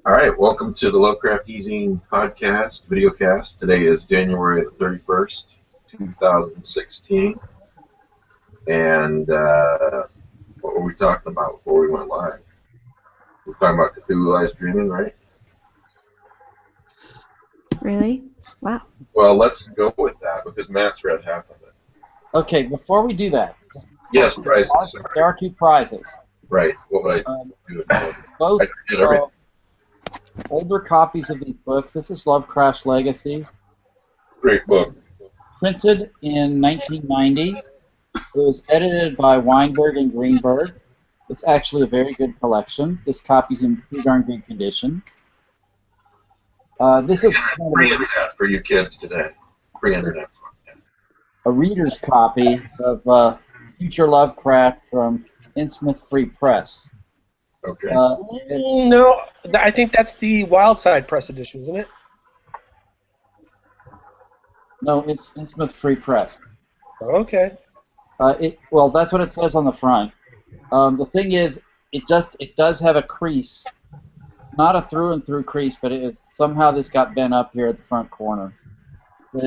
All right, welcome to the Lovecraft eZine podcast, videocast. Today is January the 31st, 2016. And what were we talking about before we went live? We were talking about Cthulhu Lies Dreaming, right? Really? Wow. Well, let's go with that because Matt's read half of it. Okay, before we do that, Yes, prizes. There are two prizes. Right. What would I do? Both I did everything. older copies of these books. This is Lovecraft's Legacy, Great book. printed in 1990. It was edited by Weinberg and Greenberg. It's actually a very good collection. This copy's in pretty darn good condition. This is kind Free of internet for you kids today. Free internet. a reader's copy of Future Lovecraft from Innsmouth Free Press. Okay. No, I think that's the Wildside Press edition, isn't it? No, it's Innsmouth Free Press. Okay. Well, that's what it says on the front. The thing is, it does have a crease, not a through and through crease, but somehow this got bent up here at the front corner. But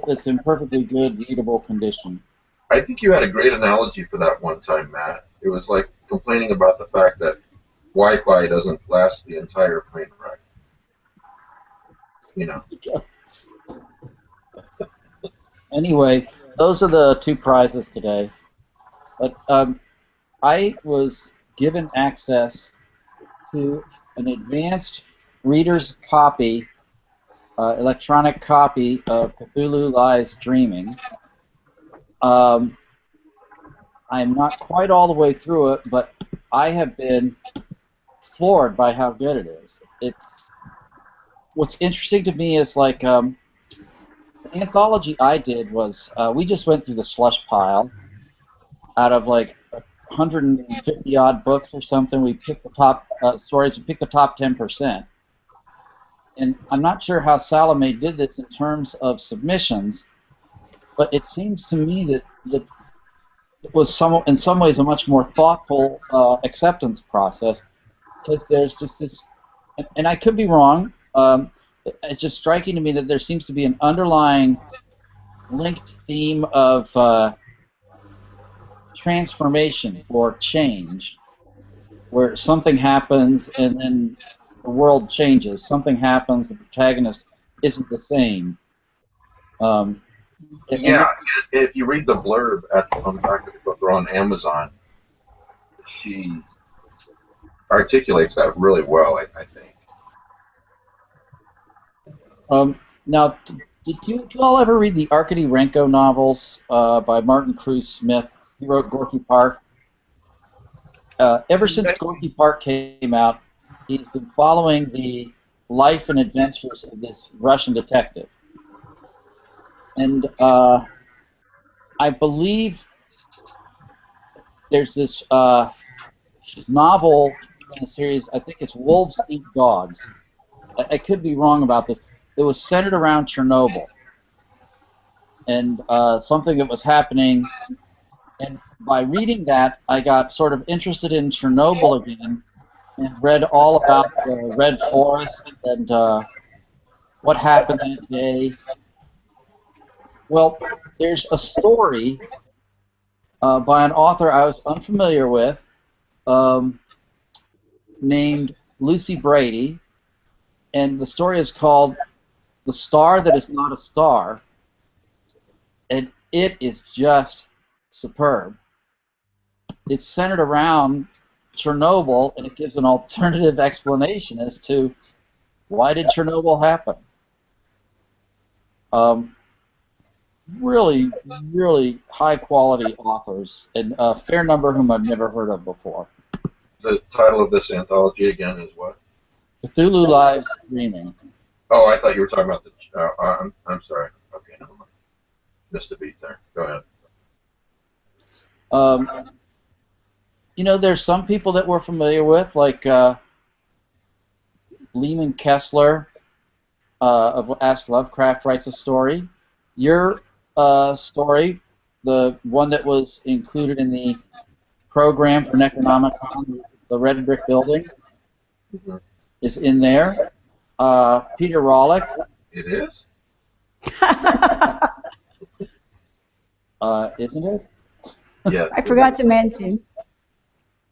it's in perfectly good, readable condition. I think you had a great analogy for that one time, Matt. It was like complaining about the fact that Wi-Fi doesn't last the entire plane ride. You know. Anyway, those are the two prizes today. But I was given access to an advanced reader's copy, electronic copy of Cthulhu Lies Dreaming. I'm not quite all the way through it, but I have been floored by how good it is. What's interesting to me is like the anthology I did was we just went through the slush pile out of like 150 odd books or something. We picked the top stories. We picked the top 10%. And I'm not sure how Salome did this in terms of submissions, but it seems to me that it was in some ways a much more thoughtful acceptance process, because there's just this, and I could be wrong, it's just striking to me that there seems to be an underlying linked theme of transformation or change, where something happens and then the world changes. Something happens, the protagonist isn't the same. Yeah, if you read the blurb on the back of the book or on Amazon, she articulates that really well, I think. Now, did you all ever read the Arkady Renko novels by Martin Cruz Smith? He wrote Gorky Park. Ever since Gorky Park came out, he's been following the life and adventures of this Russian detective. And I believe there's this novel in the series, I think it's Wolves Eat Dogs. I could be wrong about this. It was centered around Chernobyl and something that was happening. And by reading that, I got sort of interested in Chernobyl again and read all about the Red Forest and what happened that day. Well, there's a story by an author I was unfamiliar with named Lucy Brady, and the story is called The Star That Is Not a Star, and it is just superb. It's centered around Chernobyl, and it gives an alternative explanation as to why did Chernobyl happen. Really, really high-quality authors, and a fair number whom I've never heard of before. The title of this anthology again is what? Cthulhu Lies Dreaming. Oh, I thought you were talking about the. I'm sorry. Okay, never mind. Missed a beat there. Go ahead. You know, there's some people that we're familiar with, like Lehman Kessler of Ask Lovecraft writes a story. Your story, the one that was included in the program for Necronomicon, the Red Brick Building, is in there. Peter Rawlik. It is? Isn't it? Yeah. I forgot to mention.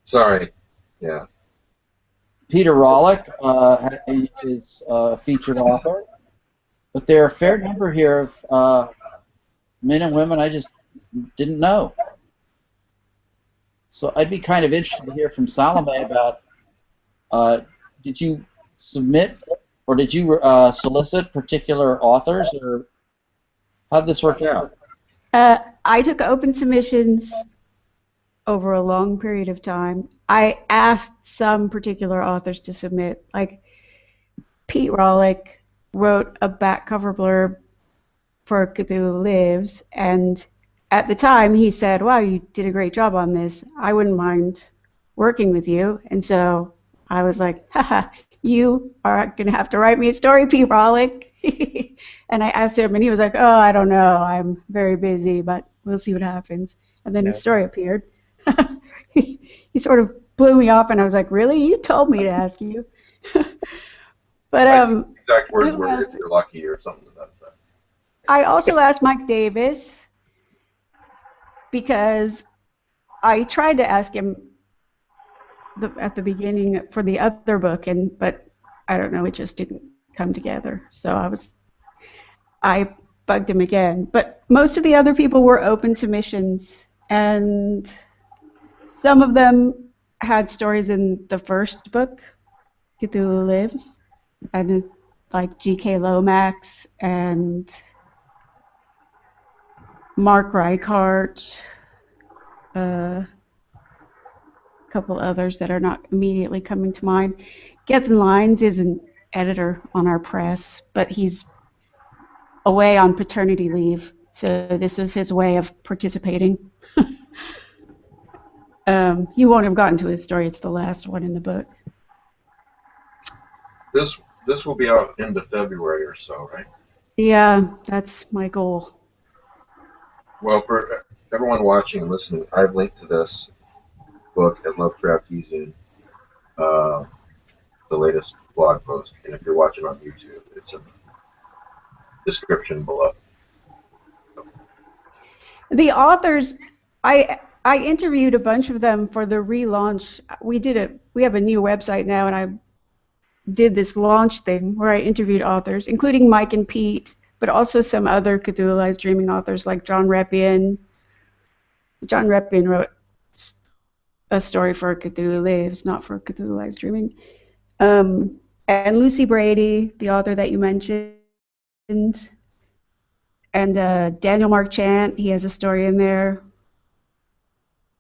Sorry. Yeah. Peter Rawlik is a featured author, but there are a fair number here of men and women I just didn't know. So I'd be kind of interested to hear from Salome about, did you submit or did you solicit particular authors, or how'd this work out? I took open submissions over a long period of time. I asked some particular authors to submit. Like Pete Rawlik wrote a back cover blurb for Cthulhu Lives, and at the time he said, "Wow, you did a great job on this. I wouldn't mind working with you." And so I was like, "Haha, you are going to have to write me a story, Pete Rawlik." And I asked him, and he was like, "Oh, I don't know. I'm very busy, but we'll see what happens." And then his story appeared. He sort of blew me off, and I was like, "Really? You told me to ask you." But exact words were if you're lucky or something like that. I also asked Mike Davis because I tried to ask him at the beginning for the other book, but I don't know, it just didn't come together. So I bugged him again. But most of the other people were open submissions, and some of them had stories in the first book, Cthulhu Lives, and like G.K. Lomax and Mark Reichart, a couple others that are not immediately coming to mind. Gethin Lines is an editor on our press, but he's away on paternity leave, so this was his way of participating. He won't have gotten to his story. It's the last one in the book. This will be out end of February or so, right? Yeah, that's my goal. Well, for everyone watching and listening, I've linked to this book at Lovecraft eZine, the latest blog post, and if you're watching on YouTube, it's in the description below. The authors, I interviewed a bunch of them for the relaunch. We have a new website now, and I did this launch thing where I interviewed authors, including Mike and Pete, but also some other Cthulhuized Dreaming authors like John Reppian. John Reppian wrote a story for Cthulhu Lives, not for Cthulhuized Dreaming. And Lucy Brady, the author that you mentioned, and Daniel Mark Chant, he has a story in there.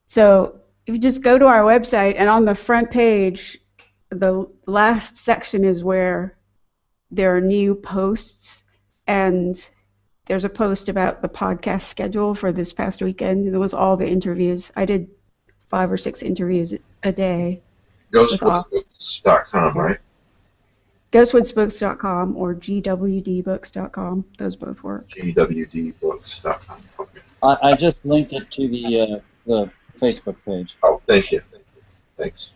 So if you just go to our website, and on the front page, the last section is where there are new posts, and there's a post about the podcast schedule for this past weekend, and it was all the interviews. I did 5 or 6 interviews a day. Ghostwoodsbooks.com, right? Ghostwoodsbooks.com or gwdbooks.com. Those both work. gwdbooks.com. Okay. I just linked it to the Facebook page. Oh, thank you. Thanks.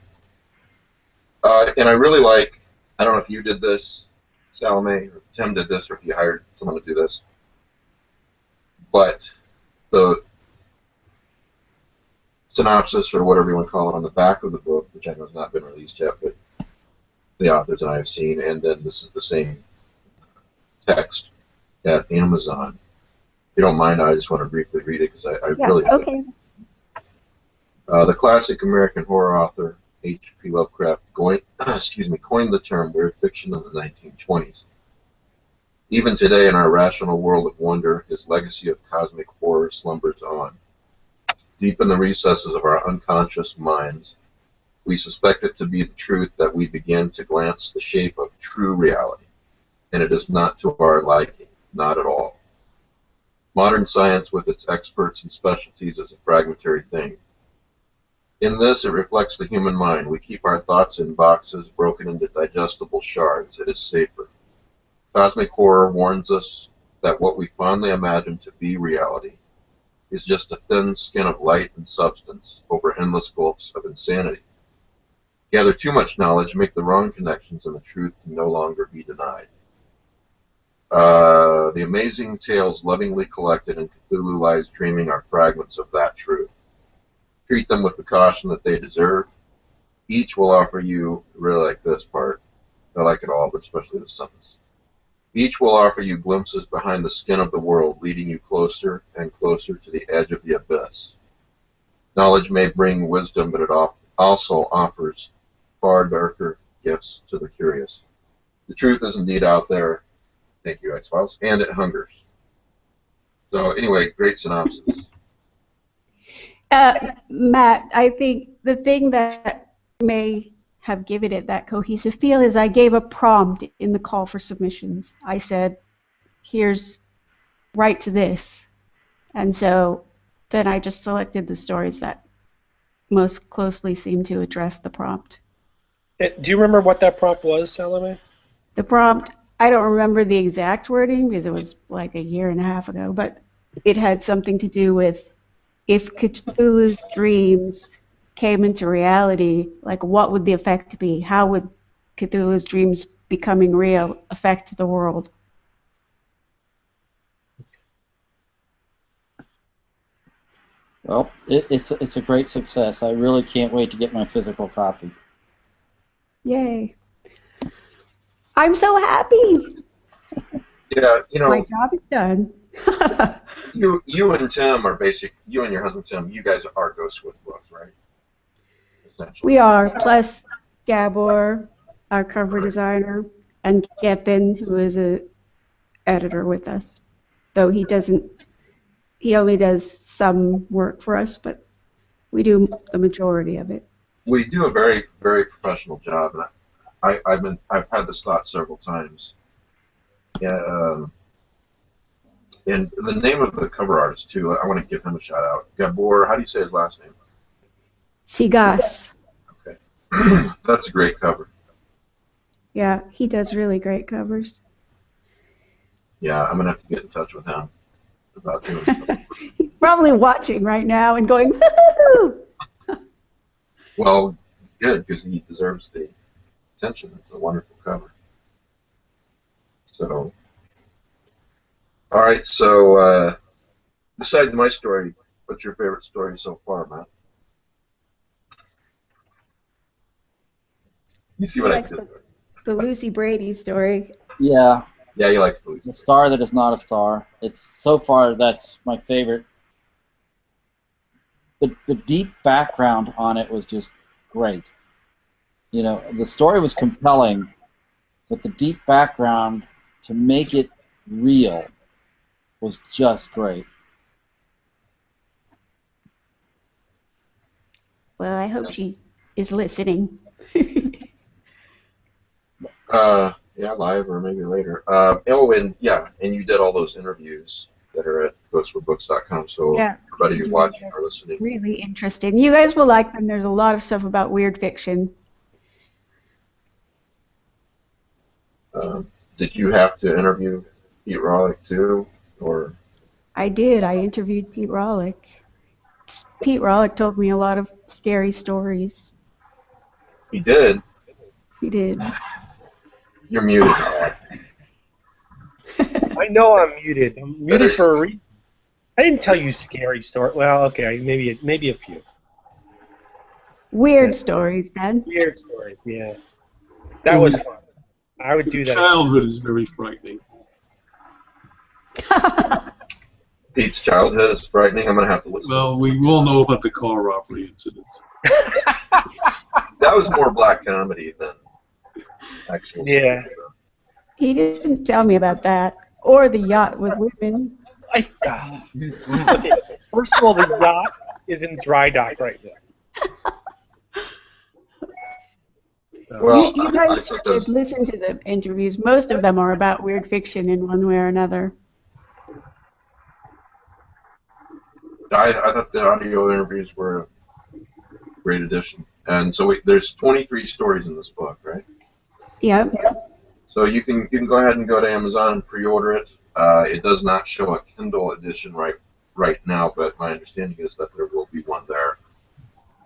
And I really like, I don't know if you did this, Salome, or Tim did this, or if you hired someone to do this, but the synopsis, or whatever you want to call it, on the back of the book, which I know has not been released yet, but the authors and I have seen, and then this is the same text at Amazon. If you don't mind, I just want to briefly read it because I really like it. The classic American horror author H.P. Lovecraft coined the term weird fiction in the 1920s. Even today, in our rational world of wonder, his legacy of cosmic horror slumbers on. Deep in the recesses of our unconscious minds, we suspect it to be the truth that we begin to glance the shape of true reality, and it is not to our liking, not at all. Modern science, with its experts and specialties, is a fragmentary thing. In this, it reflects the human mind. We keep our thoughts in boxes broken into digestible shards. It is safer. Cosmic horror warns us that what we fondly imagine to be reality is just a thin skin of light and substance over endless gulfs of insanity. Gather too much knowledge, make the wrong connections, and the truth can no longer be denied. The amazing tales lovingly collected in Cthulhu Lies Dreaming are fragments of that truth. Treat them with the caution that they deserve. Each will offer you, I really like this part, I like it all, but especially the sentence. Each will offer you glimpses behind the skin of the world, leading you closer and closer to the edge of the abyss. Knowledge may bring wisdom, but it also offers far darker gifts to the curious. The truth is indeed out there. Thank you, X-Files. And it hungers. So anyway, great synopsis. Matt, I think the thing that may have given it that cohesive feel is I gave a prompt in the call for submissions. I said, here's write to this. And so then I just selected the stories that most closely seemed to address the prompt. Do you remember what that prompt was, Salome? The prompt, I don't remember the exact wording because it was like a year and a half ago, but it had something to do with if Cthulhu's dreams came into reality, like what would the effect be? How would Cthulhu's dreams becoming real affect the world? Well, it's a great success. I really can't wait to get my physical copy. Yay. I'm so happy. Yeah, you know, My job is done. you and Tim are you and your husband Tim, you guys are Ghost with books, right? Essentially. We are, plus Gabor, our cover designer, and Gethin, who is a editor with us. Though he only does some work for us, but we do the majority of it. We do a very, very professional job, and I've had this thought several times. Yeah, and the name of the cover artist too. I want to give him a shout out. Gabor, how do you say his last name? Sigas. Okay, that's a great cover. Yeah, he does really great covers. Yeah, I'm gonna have to get in touch with him about doing it. He's probably watching right now and going, woohoo! Well, good, because he deserves the attention. It's a wonderful cover. So, all right. So, besides my story, what's your favorite story so far, Matt? You see what I did? The Lucy Brady story. Yeah, Yeah, he likes the Lucy. the star that is not a star. It's so far that's my favorite. The deep background on it was just great. You know, the story was compelling, but the deep background to make it real was just great. Well, I hope she is listening. Yeah, live or maybe later. Oh, and yeah, and you did all those interviews that are at ghostforbooks.com. So Yeah. everybody who's watching or listening. Really interesting. You guys will like them. There's a lot of stuff about weird fiction. Did you have to interview Pete Rawlick too, or? I did. I interviewed Pete Rawlick. Pete Rawlick told me a lot of scary stories. He did. He did. You're muted. I know I'm muted. I'm muted for a reason. I didn't tell you scary story. Well, okay, maybe a few. Weird stories, Ben. Weird stories, yeah. That was fun. I would do that. Childhood is very frightening. Pete's childhood is frightening. I'm gonna have to listen. Well, we all know about the car robbery incidents. That was more black comedy than actual. Yeah. He didn't tell me about that. Or the yacht with women. Okay. First of all, the yacht is in dry dock right now. Well, You I guys took should those. listen to the interviews. Most of them are about weird fiction in one way or another. I thought the audio interviews were a great addition. And so there's 23 stories in this book, right? Yep. So you can go ahead and go to Amazon and pre-order it. It does not show a Kindle edition right now, but my understanding is that there will be one there.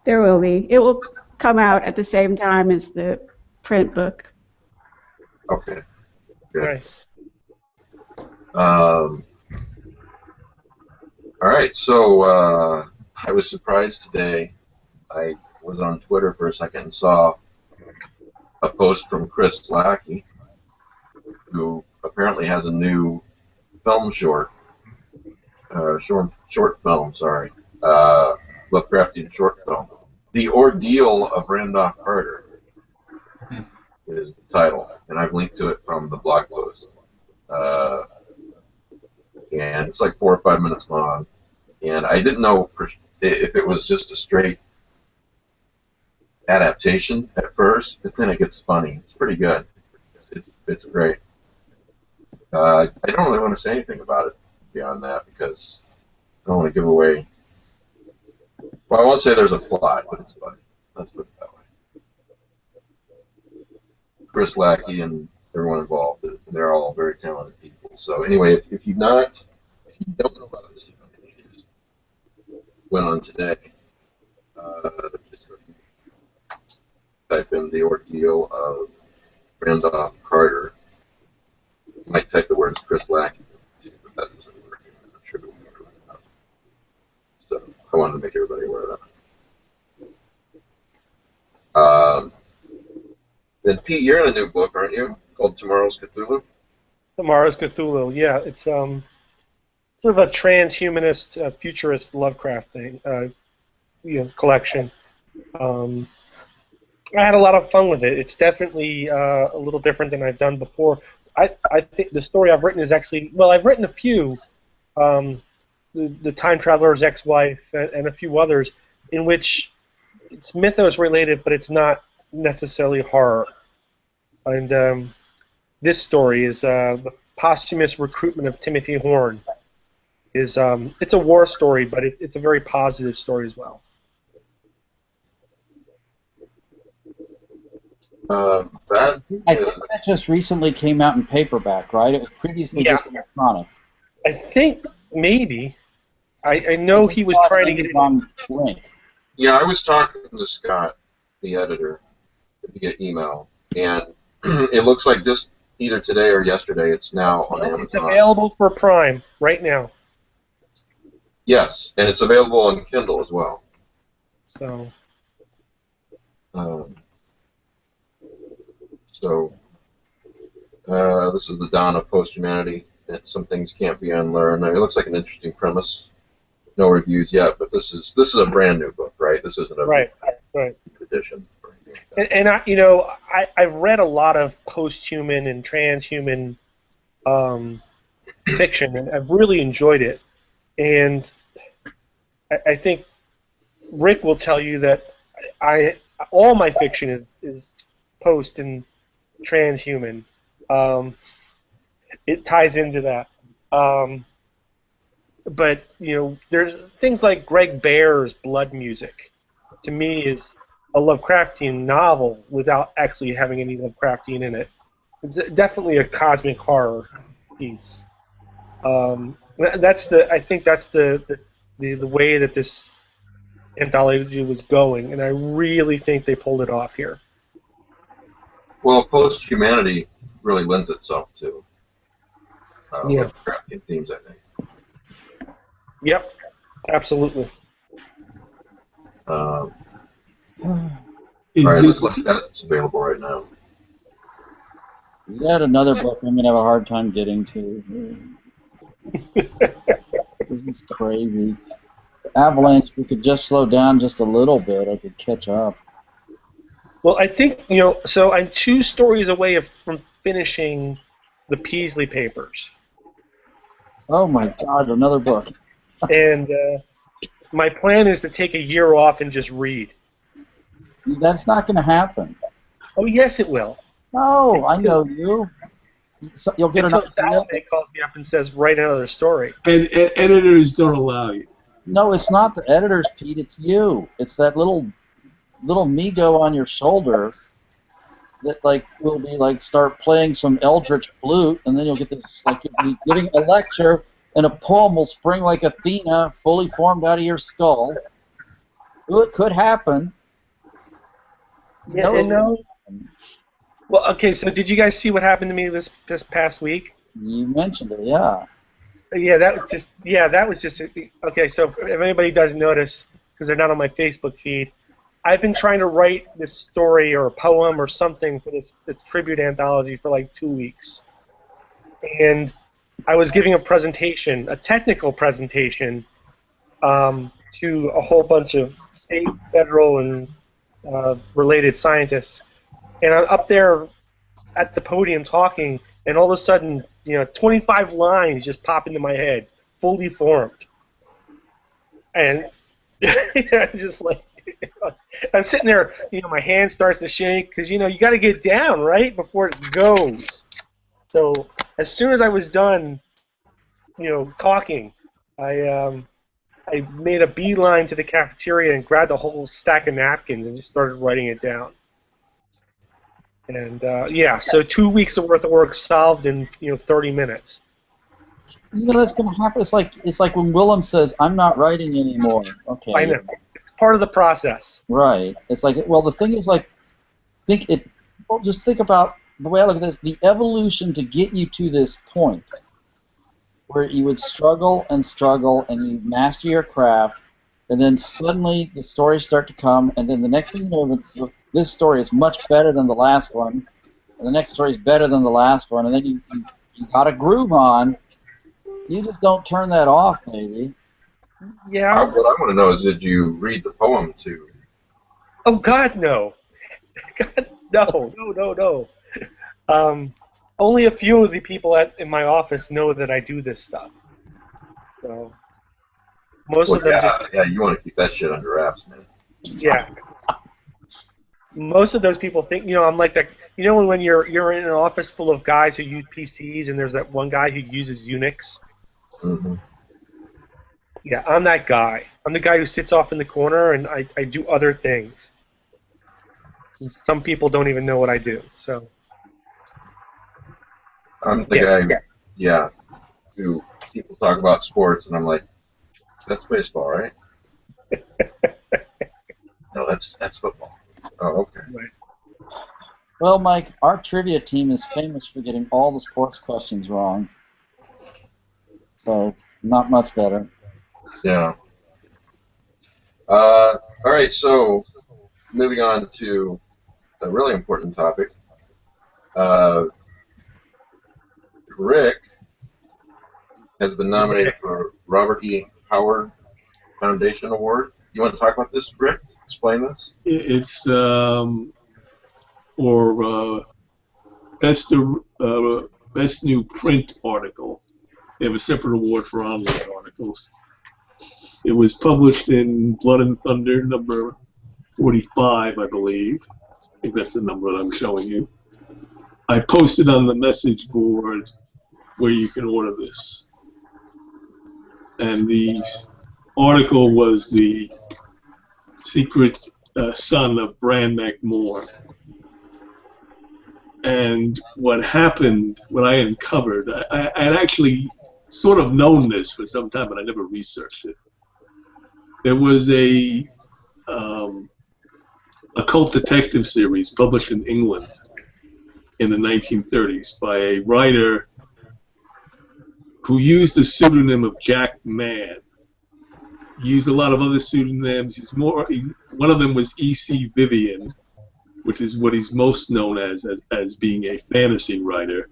There will be. It will come out at the same time as the print book. Okay. Good. Nice. All right. So I was surprised today. I was on Twitter for a second and saw a post from Chris Lackey, who apparently has a new film short film, sorry, Lovecraftian short film. The Ordeal of Randolph Carter is the title, and I've linked to it from the blog post. And it's like 4 or 5 minutes long, and I didn't know if it was just a straight adaptation at first, but then it gets funny. It's pretty good. It's great. I don't really want to say anything about it beyond that because I don't want to give away. Well, I won't say there's a plot, but it's funny. Let's put it that way. Chris Lackey and everyone involved, they're all very talented people. So anyway, if you don't know about this, you just went on today. Just type in the Ordeal of Randolph Carter. You might type the words Chris Lackey, but that doesn't work. I'm not sure it will work enough. So I wanted to make everybody aware of that. Then Pete, you're in a new book, aren't you? Called Tomorrow's Cthulhu. Tomorrow's Cthulhu. Yeah, it's sort of a transhumanist, futurist Lovecraft thing, collection. I had a lot of fun with it. It's definitely a little different than I've done before. I think the story I've written is actually, well, I've written a few, the Time Traveler's Ex-Wife and a few others, in which it's mythos related, but it's not necessarily horror. And this story is the posthumous recruitment of Timothy Horn. It's a war story, but it's a very positive story as well. I think that just recently came out in paperback, right? It was previously just electronic. I think maybe. I know he was trying to get it on link. Yeah, I was talking to Scott, the editor, via email, and it looks like just either today or yesterday it's now on Amazon. It's available for Prime right now. Yes, and it's available on Kindle as well. So this is the dawn of post-humanity. Some things can't be unlearned. It looks like an interesting premise. No reviews yet, but this is a brand new book, right? This isn't a right. edition. And I've read a lot of post-human and transhuman fiction, and I've really enjoyed it. And I think Rick will tell you that all my fiction is post and transhuman. It ties into that. But there's things like Greg Bear's Blood Music. To me, is a Lovecraftian novel without actually having any Lovecraftian in it. It's definitely a cosmic horror piece. I think that's the way that this anthology was going, and I really think they pulled it off here. Well, post-humanity really lends itself to Lovecraftian themes, I think. Yep, absolutely. All right, let's look at it. It's available right now. You got another book I'm going to have a hard time getting to. This is crazy. Avalanche, we could just slow down just a little bit. I could catch up. Well, I think, so I'm 2 stories away from finishing the Peasley papers. Oh my God, another book. And my plan is to take a year off and just read. That's not going to happen. Oh, yes, it will. No, I know you. So you'll get Until enough. Saturday calls me up and says, write another story. And editors don't allow you. No, it's not the editors, Pete. It's you. It's that little Migo on your shoulder that will be start playing some eldritch flute, and then you'll get this you'll be giving a lecture, and a poem will spring like Athena, fully formed out of your skull. Well, it could happen. Yeah, and no. Well, okay. So, did you guys see what happened to me this past week? You mentioned it, yeah. Yeah, that was just okay. So, if anybody doesn't notice, because they're not on my Facebook feed, I've been trying to write this story or a poem or something for this tribute anthology for like 2 weeks, and I was giving a presentation, a technical presentation, to a whole bunch of state, federal, and related scientists. And I'm up there at the podium talking, and all of a sudden, 25 lines just pop into my head, fully formed. And just like, I'm sitting there, my hand starts to shake, because, you got to get down, right, before it goes. So as soon as I was done, talking, I made a beeline to the cafeteria and grabbed a whole stack of napkins and just started writing it down. And so 2 weeks of worth of work solved in 30 minutes. That's gonna happen. It's like when Willem says, "I'm not writing anymore." Okay. I know. It's part of the process. Right. It's like, well, the thing is, like, just think about the way I look at this. The evolution to get you to this point, where you would struggle and you master your craft, and then suddenly the stories start to come, and then the next thing you know, this story is much better than the last one, and the next story is better than the last one, and then you got a groove on. You just don't turn that off, maybe. Yeah. What I want to know is, did you read the poem to? Oh God, no. God, no. Only a few of the people in my office know that I do this stuff. So most of them you want to keep that shit under wraps, man. Yeah. Most of those people think, I'm like that. When you're in an office full of guys who use PCs, and there's that one guy who uses Unix. Mm-hmm. Yeah, I'm that guy. I'm the guy who sits off in the corner, and I do other things. Some people don't even know what I do. So I'm the guy, who people talk about sports, and I'm like, that's baseball, right? No, that's football. Oh, okay. Right. Well, Mike, our trivia team is famous for getting all the sports questions wrong. So, not much better. Yeah. All right, so moving on to a really important topic. Rick has been nominated for Robert E. Howard Foundation Award. You want to talk about this, Rick? Explain this. It's or best new print article. They have a separate award for online articles. It was published in Blood and Thunder number 45, I believe. I think that's the number that I'm showing you. I posted on the message board where you can order this. And the article was the secret son of Bran McMorn. And what happened, what I uncovered, I had actually sort of known this for some time, but I never researched it. There was a occult detective series published in England in the 1930s by a writer who used the pseudonym of Jack Mann. He used a lot of other pseudonyms. One of them was E.C. Vivian, which is what he's most known as being a fantasy writer.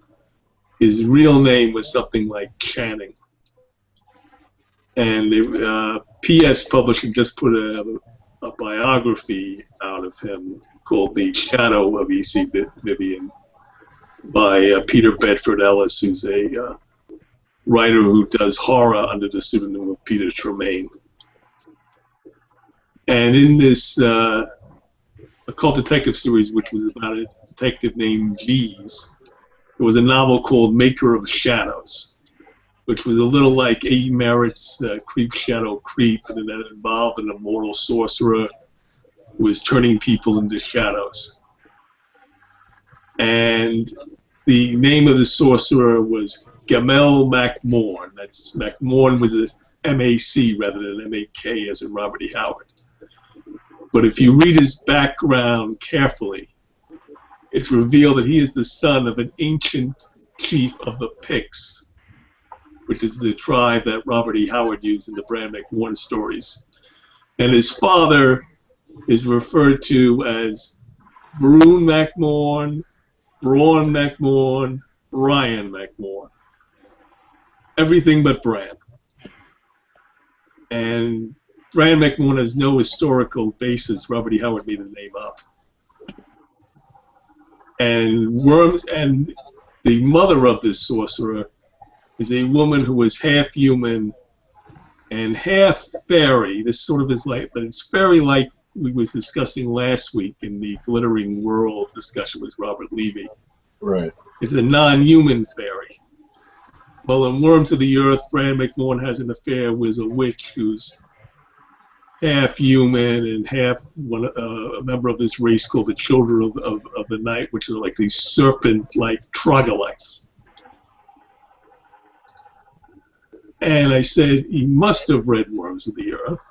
His real name was something like Channing. And P.S. Publishing just put a biography out of him called The Shadow of E.C. Vivian by Peter Bedford Ellis, who's a writer who does horror under the pseudonym of Peter Tremaine. And in this occult detective series, which was about a detective named Jeeves, there was a novel called Maker of Shadows, which was a little like A. Merritt's Creep Shadow Creep, and that involved an immortal sorcerer who was turning people into shadows. And the name of the sorcerer was Gamel McMorn. That's McMorn was a M-A-C rather than M-A-K as in Robert E. Howard. But if you read his background carefully, it's revealed that he is the son of an ancient chief of the Picts, which is the tribe that Robert E. Howard used in the Bran McMorn stories. And his father is referred to as Brune McMorn, Braun McMorn, Ryan McMorn. Everything but Bran. And Bran McMorn has no historical basis. Robert E. Howard made the name up. And Worms, and the mother of this sorcerer is a woman who is half human and half fairy. This sort of is like, but it's fairy like we was discussing last week in the Glittering World discussion with Robert Levy. Right. It's a non-human fairy. Well, in Worms of the Earth, Bran McMorn has an affair with a witch who's half human and half a member of this race called the Children of the Night, which are like these serpent-like troglodytes. And I said he must have read Worms of the Earth.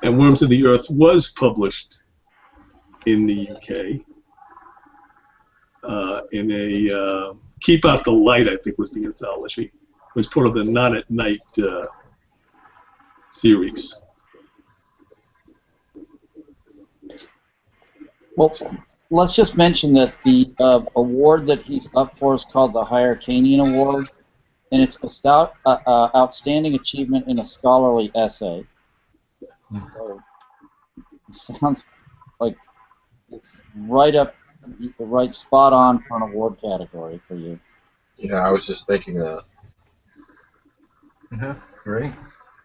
And Worms of the Earth was published in the UK in a Keep Out the Light, I think was the anthology. It was part of the Not at Night series. Well, let's just mention that the award that he's up for is called the Hyrcanian Award, and it's a outstanding achievement in a scholarly essay. So it sounds like it's right spot on for an award category for you. Yeah, I was just thinking that. Yeah, great.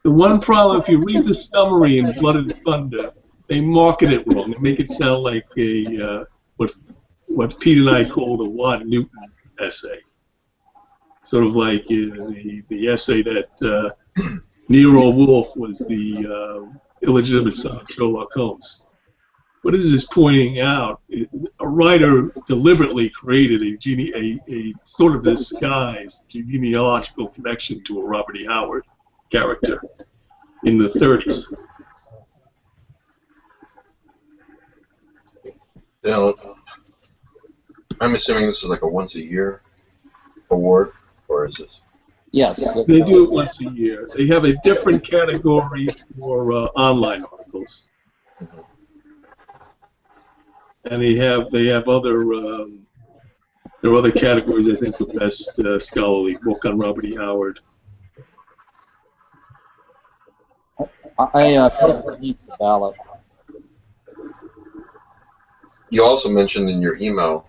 The one problem, if you read the summary in Blood and Thunder, they market it wrong. They make it sound like a what Pete and I call the Watt Newton essay. Sort of like the essay that Nero Wolfe was the illegitimate son of Sherlock Holmes. What this is pointing out, a writer deliberately created a sort of disguised genealogical connection to a Robert E. Howard character in the 30s. Yeah, I'm assuming this is like a once-a-year award, or is this? Yes. They do it once a year. They have a different category for online articles. Mm-hmm. And they have other there are other categories, I think, for best scholarly book on Robert E. Howard. I posted the ballot. You also mentioned in your email,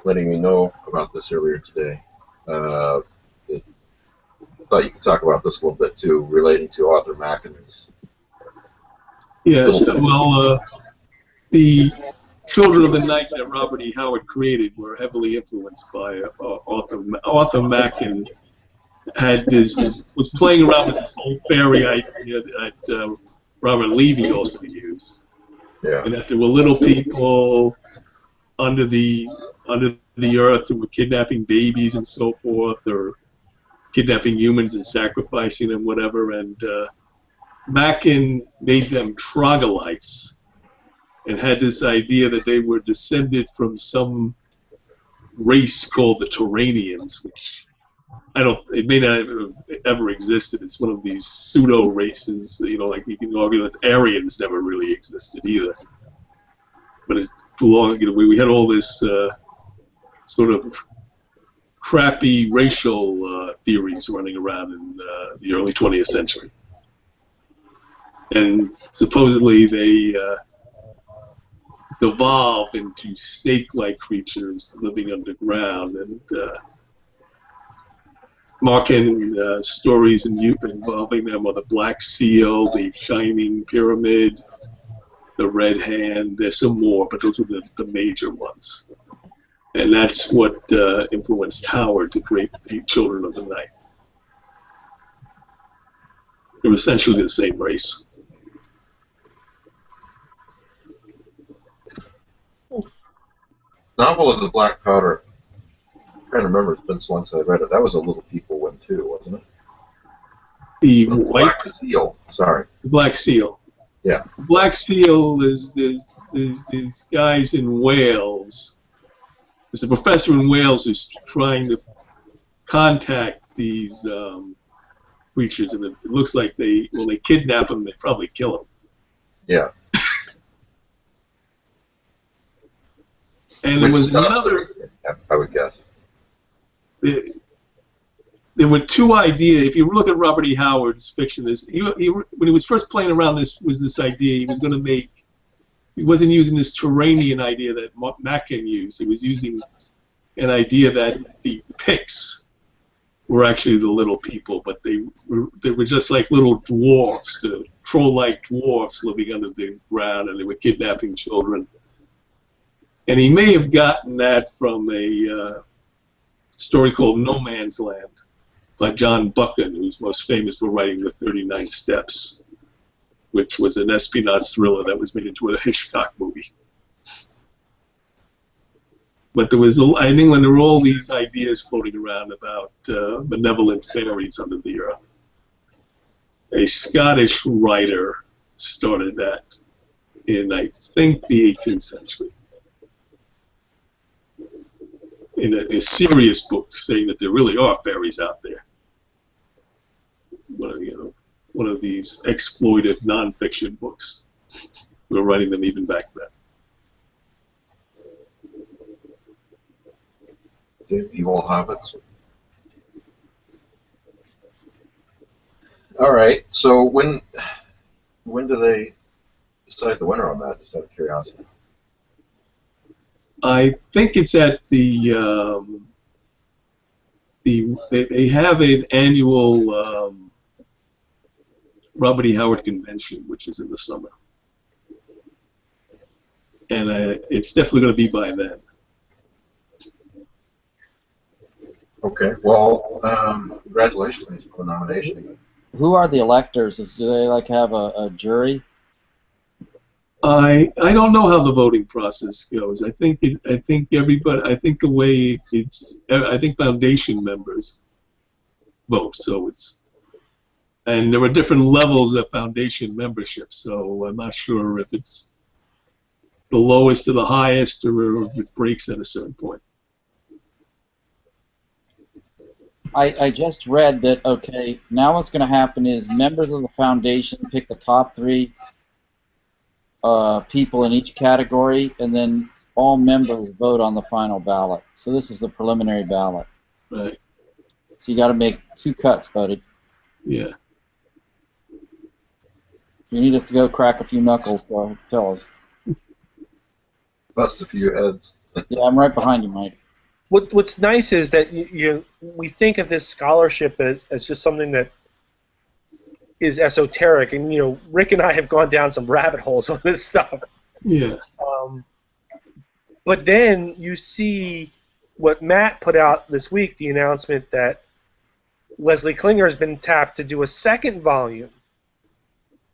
letting me know about this earlier today. I thought you could talk about this a little bit too, relating to Arthur Mackin's. Yes, well, the Children of the Night that Robert E. Howard created were heavily influenced by Arthur Mackin. Was playing around with this whole fairy idea that Robert Levy also used. Yeah. And that there were little people under the earth who were kidnapping babies and so forth, or kidnapping humans and sacrificing them, whatever. And Mackin made them troglodytes, and had this idea that they were descended from some race called the Turanians, which it may not have ever existed. It's one of these pseudo races, like you can argue that Aryans never really existed either. But it's long, we had all this sort of crappy racial theories running around in the early 20th century. And supposedly they devolve into snake-like creatures living underground, and Mackin stories involving them are the Black Seal, the Shining Pyramid, the Red Hand. There's some more, but those were the major ones. And that's what influenced Howard to create the Children of the Night. They were essentially the same race. Novel of the Black Powder. I'm trying to remember, it's been so long since I read it. That was a Little People one too, wasn't it? The Black Seal. Sorry. The Black Seal. Yeah. Black Seal is these guys in Wales. There's a professor in Wales who's trying to contact these creatures, and it looks like they kidnap them, they probably kill them. Yeah. And there was another. I would guess. There were two ideas. If you look at Robert E. Howard's fiction, when he was first playing around this idea, he was going to make. He wasn't using this Turanian idea that Mackin used. He was using an idea that the Picts were actually the little people, but they were just like little dwarfs, the troll-like dwarfs living under the ground, and they were kidnapping children. And he may have gotten that from a story called No Man's Land by John Buchan, who's most famous for writing The 39 Steps, which was an espionage thriller that was made into a Hitchcock movie. But there was, in England, there were all these ideas floating around about benevolent fairies under the earth. A Scottish writer started that in, I think, the 18th century. In a serious book, saying that there really are fairies out there. One of these exploited nonfiction books. We were writing them even back then. Evil hobbits. All right. So when do they decide the winner on that? Just out of curiosity. I think it's at they have an annual Robert E. Howard convention, which is in the summer, and it's definitely going to be by then. Okay. Well, congratulations for the nomination. Who are the electors? Do they like have a jury? I don't know how the voting process goes. I think everybody. I think the way I think foundation members vote. So and there are different levels of foundation membership. So I'm not sure if it's the lowest to the highest, or if it breaks at a certain point. I just read that, okay, now what's going to happen is members of the foundation pick the top 3 people in each category, and then all members vote on the final ballot. So this is the preliminary ballot. Right. So you got to make 2 cuts, buddy. Yeah. If you need us to go crack a few knuckles, tell us. Bust a few heads. Yeah, I'm right behind you, Mike. What's nice is that we think of this scholarship as just something that is esoteric, and Rick and I have gone down some rabbit holes on this stuff. Yeah. But then you see what Matt put out this week, the announcement that Leslie Klinger has been tapped to do a 2nd volume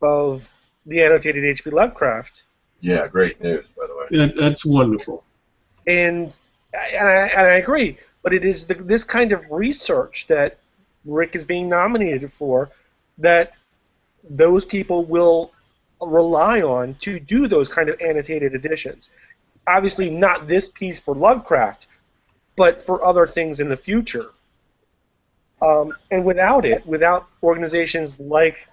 of the annotated H.P. Lovecraft. Yeah, great news, by the way. Yeah, that's wonderful. And I agree, but it is this kind of research that Rick is being nominated for that those people will rely on to do those kind of annotated editions. Obviously not this piece for Lovecraft, but for other things in the future. And without organizations like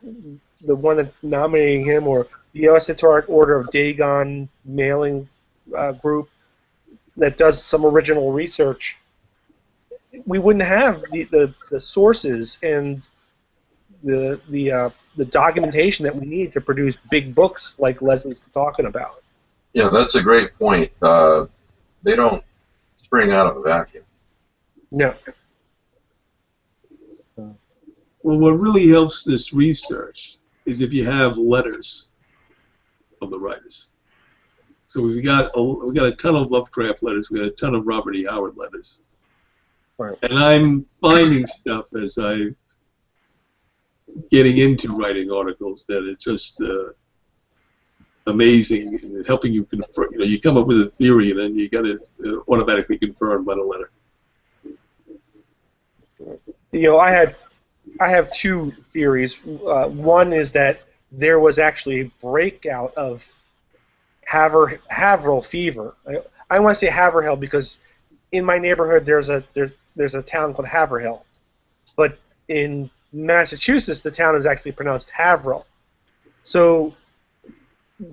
the one that's nominating him, or the Esoteric Order of Dagon mailing group that does some original research, we wouldn't have the sources and the documentation that we need to produce big books like Leslie's talking about. Yeah, that's a great point. They don't spring out of a vacuum. No. Well, what really helps this research is if you have letters of the writers. So we got a ton of Lovecraft letters. We got a ton of Robert E. Howard letters. Right. And I'm finding stuff as I'm getting into writing articles that are just amazing, and helping you confirm. You come up with a theory, and then you got it automatically confirmed by the letter. I have 2 theories. One is that there was actually a breakout of Haverhill fever. I want to say Haverhill because in my neighborhood there's a town called Haverhill, but in Massachusetts the town is actually pronounced Haverhill. So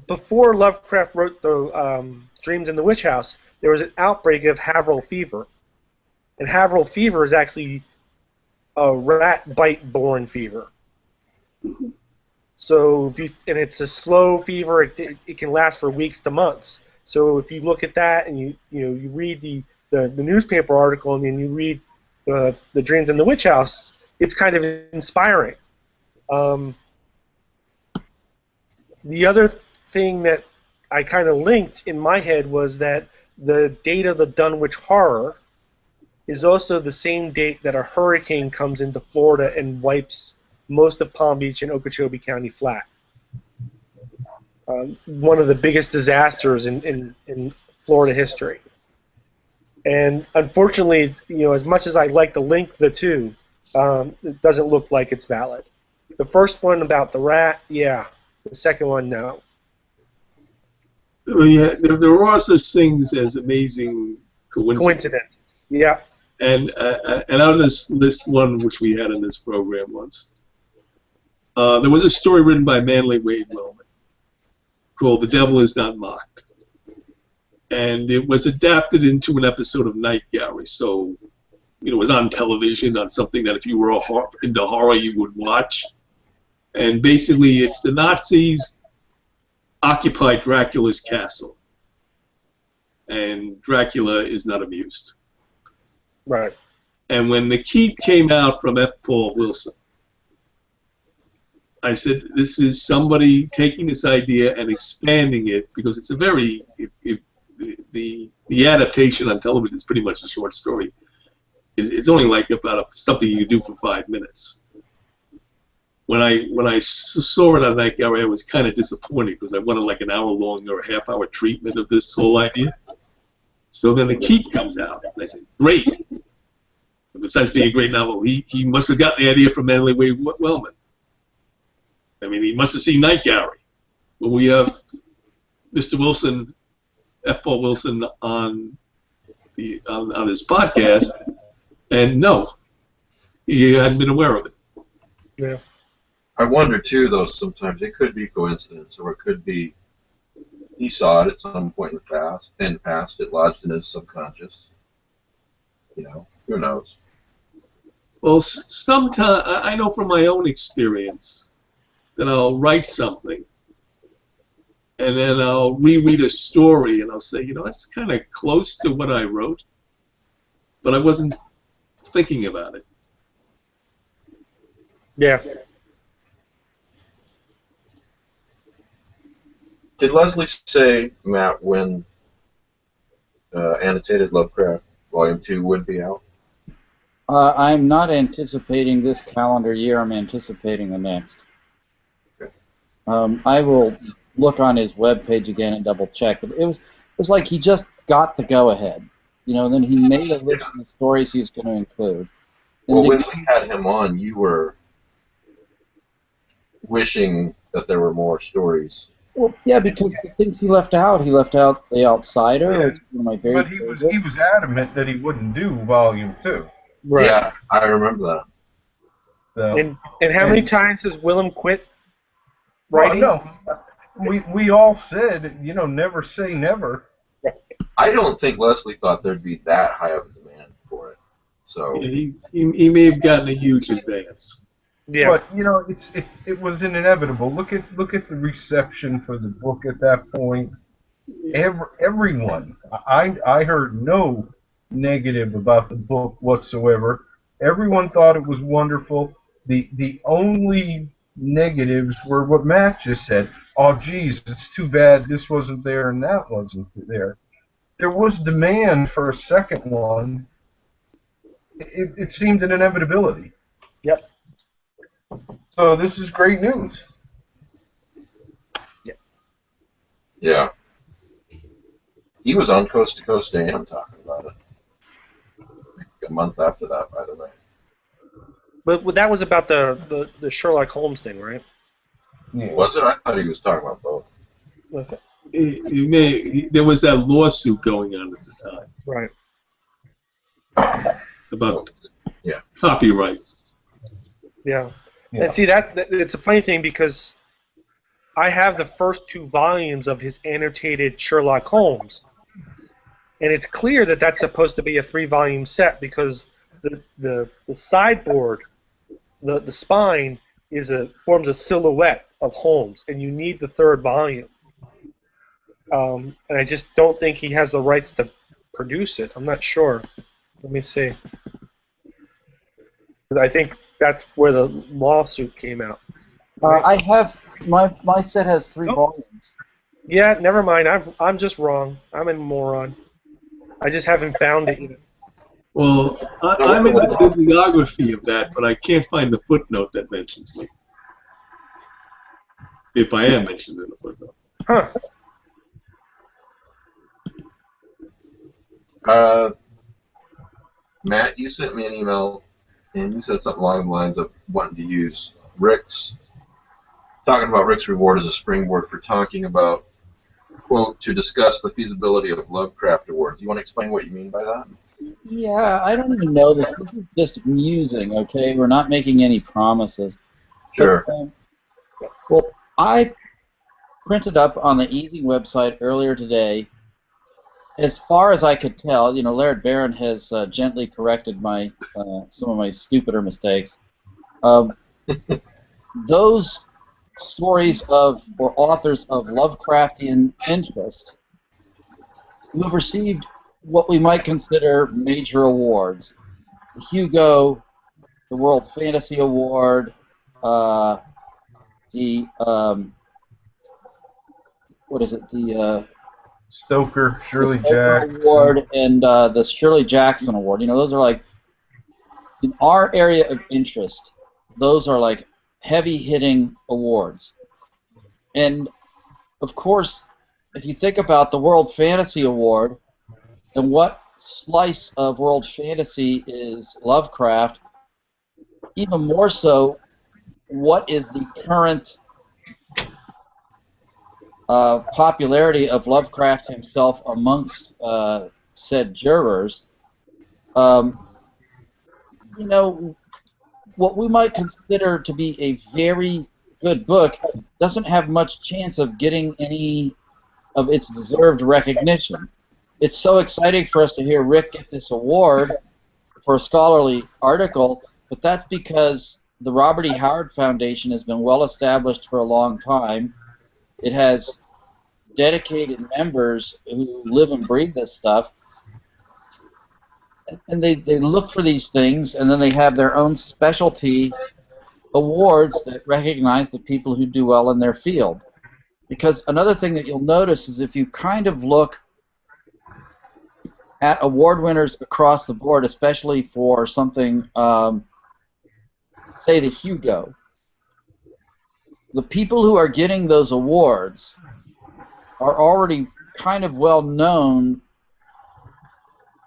before Lovecraft wrote the Dreams in the Witch House, there was an outbreak of Haverhill fever, and Haverhill fever is actually a rat bite-borne fever. So, and it's a slow fever. It can last for weeks to months. So, if you look at that and you read the newspaper article and then you read the Dreams in the Witch House, it's kind of inspiring. The other thing that I kind of linked in my head was that the date of the Dunwich Horror is also the same date that a hurricane comes into Florida and wipes most of Palm Beach and Okeechobee County flat. One of the biggest disasters in Florida history. And unfortunately, as much as I'd like to link the two, it doesn't look like it's valid. The first one about the rat, yeah. The second one, no. Well, yeah, there are such things as amazing coincidences. Yeah. And out of this one which we had in this program once, there was a story written by Manly Wade Wellman called "The Devil Is Not Mocked," and it was adapted into an episode of Night Gallery. So, it was on television, on something that if you were into horror, you would watch. And basically, it's the Nazis occupy Dracula's castle, and Dracula is not amused. Right. And when the keep came out from F. Paul Wilson, I said, this is somebody taking this idea and expanding it, because it's a very, the adaptation on television is pretty much a short story. It's only like about something you can do for 5 minutes. When I saw it on Night Gallery, I was kind of disappointed because I wanted like an hour-long or a half-hour treatment of this whole idea. So then the keep comes out, and I said, great. Besides being a great novel, he must have gotten the idea from Manly Wade Wellman. I mean, he must have seen Night Gallery. When we have Mr. Wilson, F. Paul Wilson, on his podcast, and no, he hadn't been aware of it. Yeah. I wonder too, though. Sometimes it could be coincidence, or it could be he saw it at some point in the past. It lodged in his subconscious. Who knows? Well, sometimes I know from my own experience that I'll write something, and then I'll reread a story, and I'll say, that's kind of close to what I wrote, but I wasn't thinking about it. Yeah. Did Leslie say, Matt, when annotated Lovecraft Volume 2 would be out? I'm not anticipating this calendar year. I'm anticipating the next. Okay. I will look on his webpage again and double check. But it was like he just got the go-ahead. Then he made a list of the stories he was going to include. Well, when we had him on, you were wishing that there were more stories. Well, yeah, because the things he left out The Outsider, Yeah, which is one of my very but he was adamant that he wouldn't do Volume 2. Right. Yeah, I remember that. So, And how many times has Willem quit writing? Well, no, we all said, never say never. I don't think Leslie thought there'd be that high of a demand for it. So Yeah, he may have gotten a huge advance. Yeah. But it was an inevitable. Look at the reception for the book at that point. Everyone, I heard no negative about the book whatsoever. Everyone thought it was wonderful. The only negatives were what Matt just said. Oh, geez, it's too bad this wasn't there and that wasn't there. There was demand for a second one. It seemed an inevitability. Yep. So this is great news. yeah, he was on Coast to Coast AM talking about it. A month after that, by the way. But that was about the Sherlock Holmes thing, right? Yeah. Was it? I thought he was talking about both. Okay. There was that lawsuit going on at the time Right. about Yeah. copyright. Yeah. Yeah. And see, that it's a funny thing because I have the first 2 volumes of his annotated Sherlock Holmes, and it's clear that that's supposed to be a 3-volume set because the sideboard, the spine forms a silhouette of Holmes, and you need the 3rd volume. And I just don't think he has the rights to produce it. I'm not sure. Let me see. I think that's where the lawsuit came out. I have my set has 3 volumes. Yeah, never mind. I'm just wrong. I'm a moron. I just haven't found it yet. Well, I'm in the bibliography of that, but I can't find the footnote that mentions me. If I am mentioned in the footnote. Huh. Matt, you sent me an email, and you said something along the lines of wanting to use talking about Rick's reward as a springboard for talking about, quote, to discuss the feasibility of Lovecraft awards. Do you want to explain what you mean by that? Yeah, I don't even know this. This is just musing, okay? We're not making any promises. Sure. But, well, I printed up on the eZine website earlier today. As far as I could tell, Laird Barron has gently corrected some of my stupider mistakes. Those stories or authors of Lovecraftian interest who have received what we might consider major awards: the Hugo, the World Fantasy Award, the Stoker, Shirley the Stoker Jackson. Award, and the Shirley Jackson Award. Those are like, in our area of interest, those are like heavy-hitting awards. And, of course, if you think about the World Fantasy Award and what slice of world fantasy is Lovecraft, even more so, what is the current popularity of Lovecraft himself amongst said jurors? What we might consider to be a very good book doesn't have much chance of getting any of its deserved recognition. It's so exciting for us to hear Rick get this award for a scholarly article, but that's because the Robert E. Howard Foundation has been well established for a long time. It has dedicated members who live and breathe this stuff, and they look for these things, and then they have their own specialty awards that recognize the people who do well in their field. Because another thing that you'll notice is if you kind of look at award winners across the board, especially for something, say the Hugo, the people who are getting those awards are already kind of well known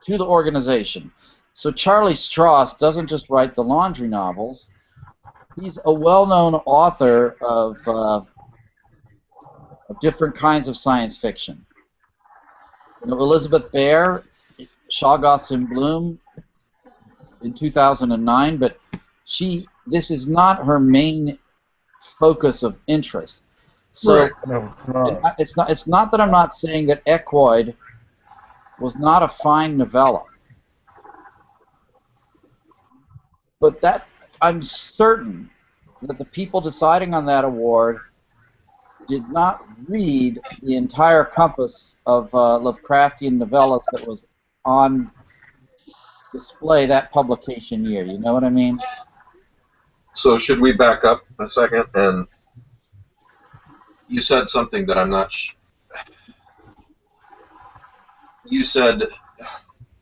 to the organization. So Charlie Strauss doesn't just write the laundry novels. He's a well-known author of different kinds of science fiction. Elizabeth Bear, Shoggoths in Bloom in 2009, but this is not her main focus of interest. So Right. No, it's not. it's not that I'm not saying that Equoid was not a fine novella, but that I'm certain that the people deciding on that award did not read the entire compass of Lovecraftian novellas that was on display that publication year. You know what I mean? So should we back up a second? And you said something that I'm not. You said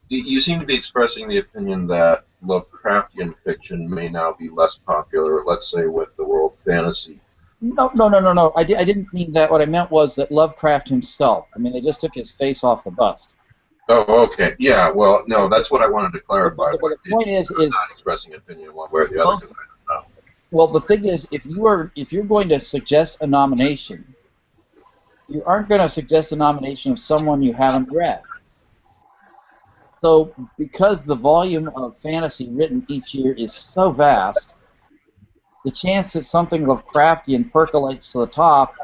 you seem to be expressing the opinion that Lovecraftian fiction may now be less popular, let's say, with the world fantasy. No. I didn't mean that. What I meant was that Lovecraft himself. I mean, they just took his face off the bust. Oh, okay. Yeah, well, no, that's what I wanted to clarify. But the point is I'm not expressing an opinion one way or the other because I don't know. Well, the thing is, if you're going to suggest a nomination, you aren't going to suggest a nomination of someone you haven't read. So, because the volume of fantasy written each year is so vast, the chance that something Lovecraftian percolates to the top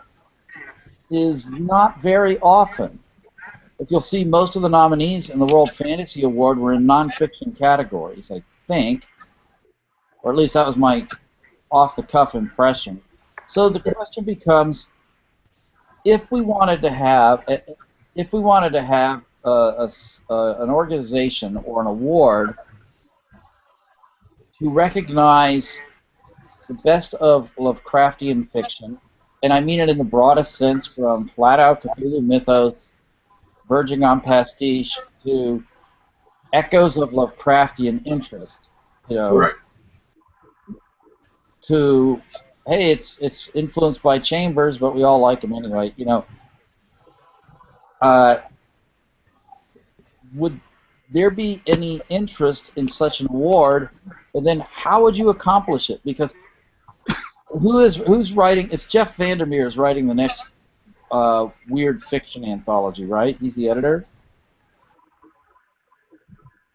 is not very often. If you'll see, most of the nominees in the World Fantasy Award were in nonfiction categories, I think, or at least that was my off-the-cuff impression. So the question becomes, if we wanted to have an organization or an award to recognize the best of Lovecraftian fiction, and I mean it in the broadest sense, from flat-out Cthulhu mythos, verging on pastiche, to echoes of Lovecraftian interest, Right. to, hey, it's influenced by Chambers, but we all like him anyway, would there be any interest in such an award? And then how would you accomplish it? Because who's writing? It's Jeff Vandermeer is writing the next weird fiction anthology, right? He's the editor.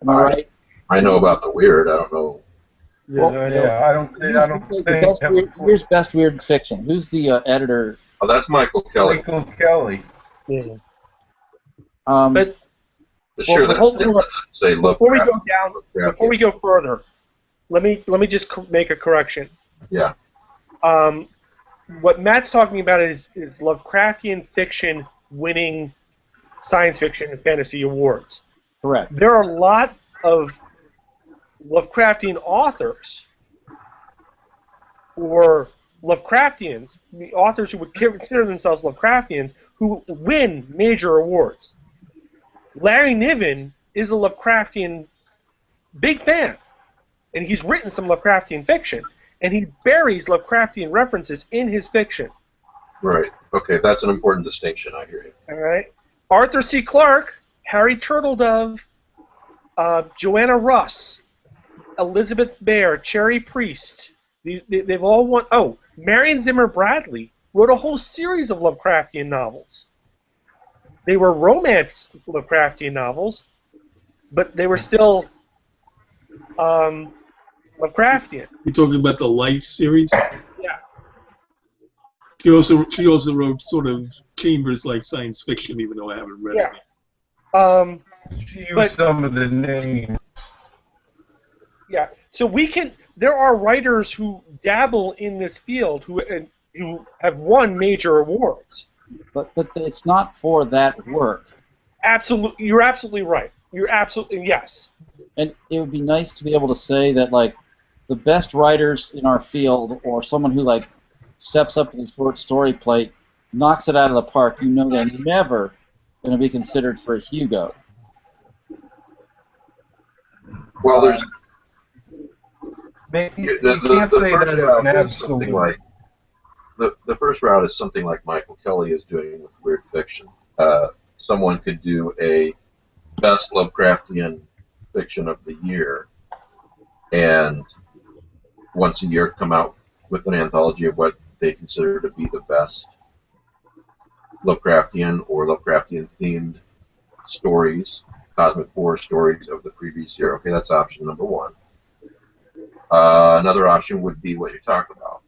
Am I right? I know about the weird. I don't know. I don't think. Here's best weird fiction. Who's the editor? Oh, that's Michael Kelly. Michael Kelly. Yeah. But sure, that's different than, say, before we Lovecraft. go down, before we go further, let me just make a correction. Yeah. What Matt's talking about is Lovecraftian fiction winning science fiction and fantasy awards. Correct. There are a lot of Lovecraftian authors or Lovecraftians, the authors who would consider themselves Lovecraftians, who win major awards. Larry Niven is a Lovecraftian big fan, and he's written some Lovecraftian fiction, and he buries Lovecraftian references in his fiction. Right. Okay, that's an important distinction. I hear you. All right. Arthur C. Clarke, Harry Turtledove, Joanna Russ, Elizabeth Bear, Cherry Priest. They've all won. Oh, Marion Zimmer Bradley wrote a whole series of Lovecraftian novels. They were romance Lovecraftian novels, but they were still Lovecraftian. You're talking about the Light series? Yeah. She also wrote sort of Chambers-like science fiction, even though I haven't read it. She used some of the names. Yeah. So there are writers who dabble in this field who have won major awards. But it's not for that work. Absolutely, you're absolutely right. You're absolutely yes. And it would be nice to be able to say that, like, the best writers in our field, or someone who, like, steps up to the short story plate, knocks it out of the park. You know they're never going to be considered for a Hugo. Well, there's You the can't say first that as route an is something absolute. like the first route is something like Michael Kelly is doing with weird fiction. Someone could do a best Lovecraftian fiction of the year, and once a year come out with an anthology of what they consider to be the best Lovecraftian or Lovecraftian themed stories, cosmic horror stories of the previous year. Okay, that's option number one. Another option would be what you're talking about,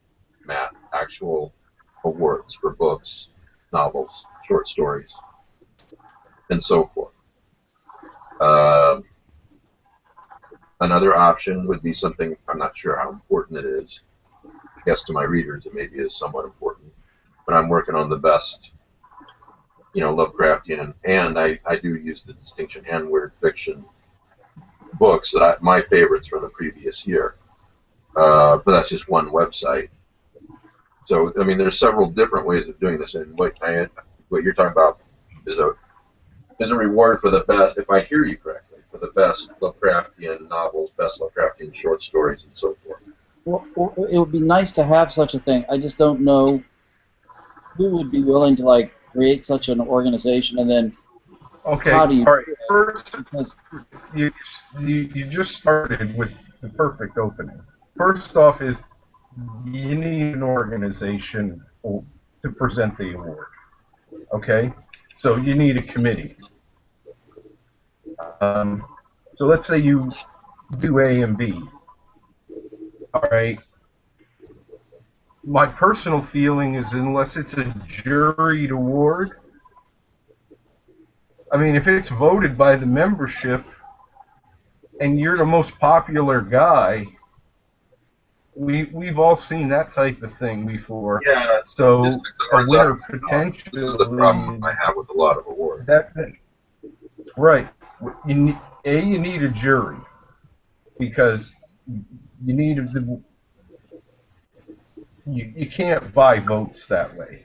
Matt, actual awards for books, novels, short stories, and so forth. Another option would be something, I'm not sure how important it is. I guess to my readers it maybe is somewhat important. But I'm working on the best, Lovecraftian, and I do use the distinction and weird fiction books that my favorites from the previous year. But that's just one website. So, I mean, there's several different ways of doing this, and what you're talking about is a reward for the best, if I hear you correctly, for the best Lovecraftian novels, best Lovecraftian short stories, and so forth. Well, it would be nice to have such a thing. I just don't know who would be willing to, like, create such an organization, and then Okay, how do you? all right. First, Because you just started with the perfect opening. First off is you need an organization to present the award. Okay? So you need a committee. So let's say you do A and B. All right. My personal feeling is unless it's a juried award, I mean, if it's voted by the membership and you're the most popular guy, we've all seen that type of thing before. Yeah. So This a winner is the problem potentially I have with a lot of awards. Right. You need a jury because you need you can't buy votes that way.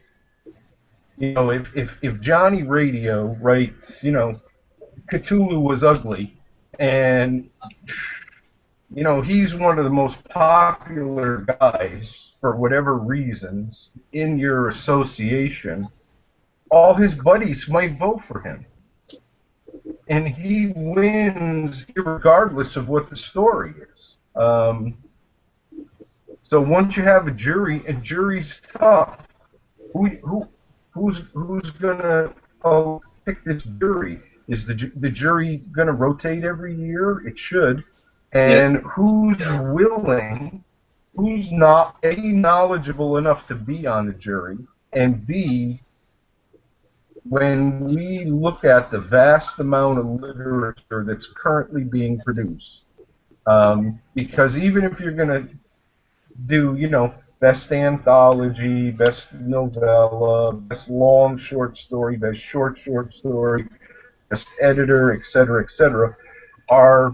You know, if Johnny Radio writes, you know, Cthulhu was ugly, and you know he's one of the most popular guys for whatever reasons in your association, all his buddies might vote for him, and he wins regardless of what the story is. So once you have a jury, and jury's tough. Who's gonna pick this jury? Is the jury gonna rotate every year? It should. And who's willing? Who's not A, knowledgeable enough to be on the jury, and B, when we look at the vast amount of literature that's currently being produced, because even if you're gonna do, you know, best anthology, best novella, best long short story, best short story, best editor, etc., etc. Are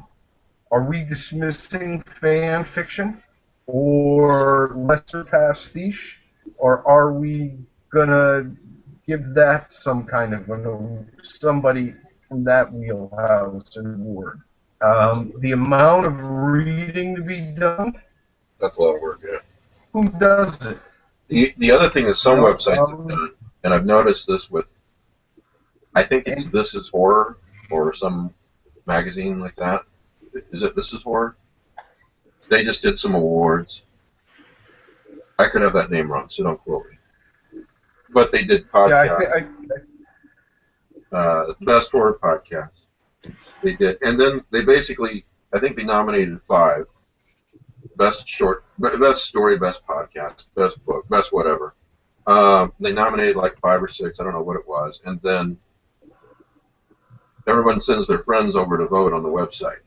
we dismissing fan fiction or lesser pastiche, or are we gonna give that some kind of somebody from that wheelhouse an award? The amount of reading to be done. That's a lot of work, yeah. Who does it? The other thing is some websites have done, and I've noticed this with, I think it's This Is Horror, or some magazine like that. Is it This Is Horror? They just did some awards. I could have that name wrong, so don't quote me. But they did podcasts. Best horror podcast. They did, and then they basically, I think they nominated 5. Best story, best podcast, best book, best whatever. They nominated like 5 or 6, I don't know what it was, and then everyone sends their friends over to vote on the website.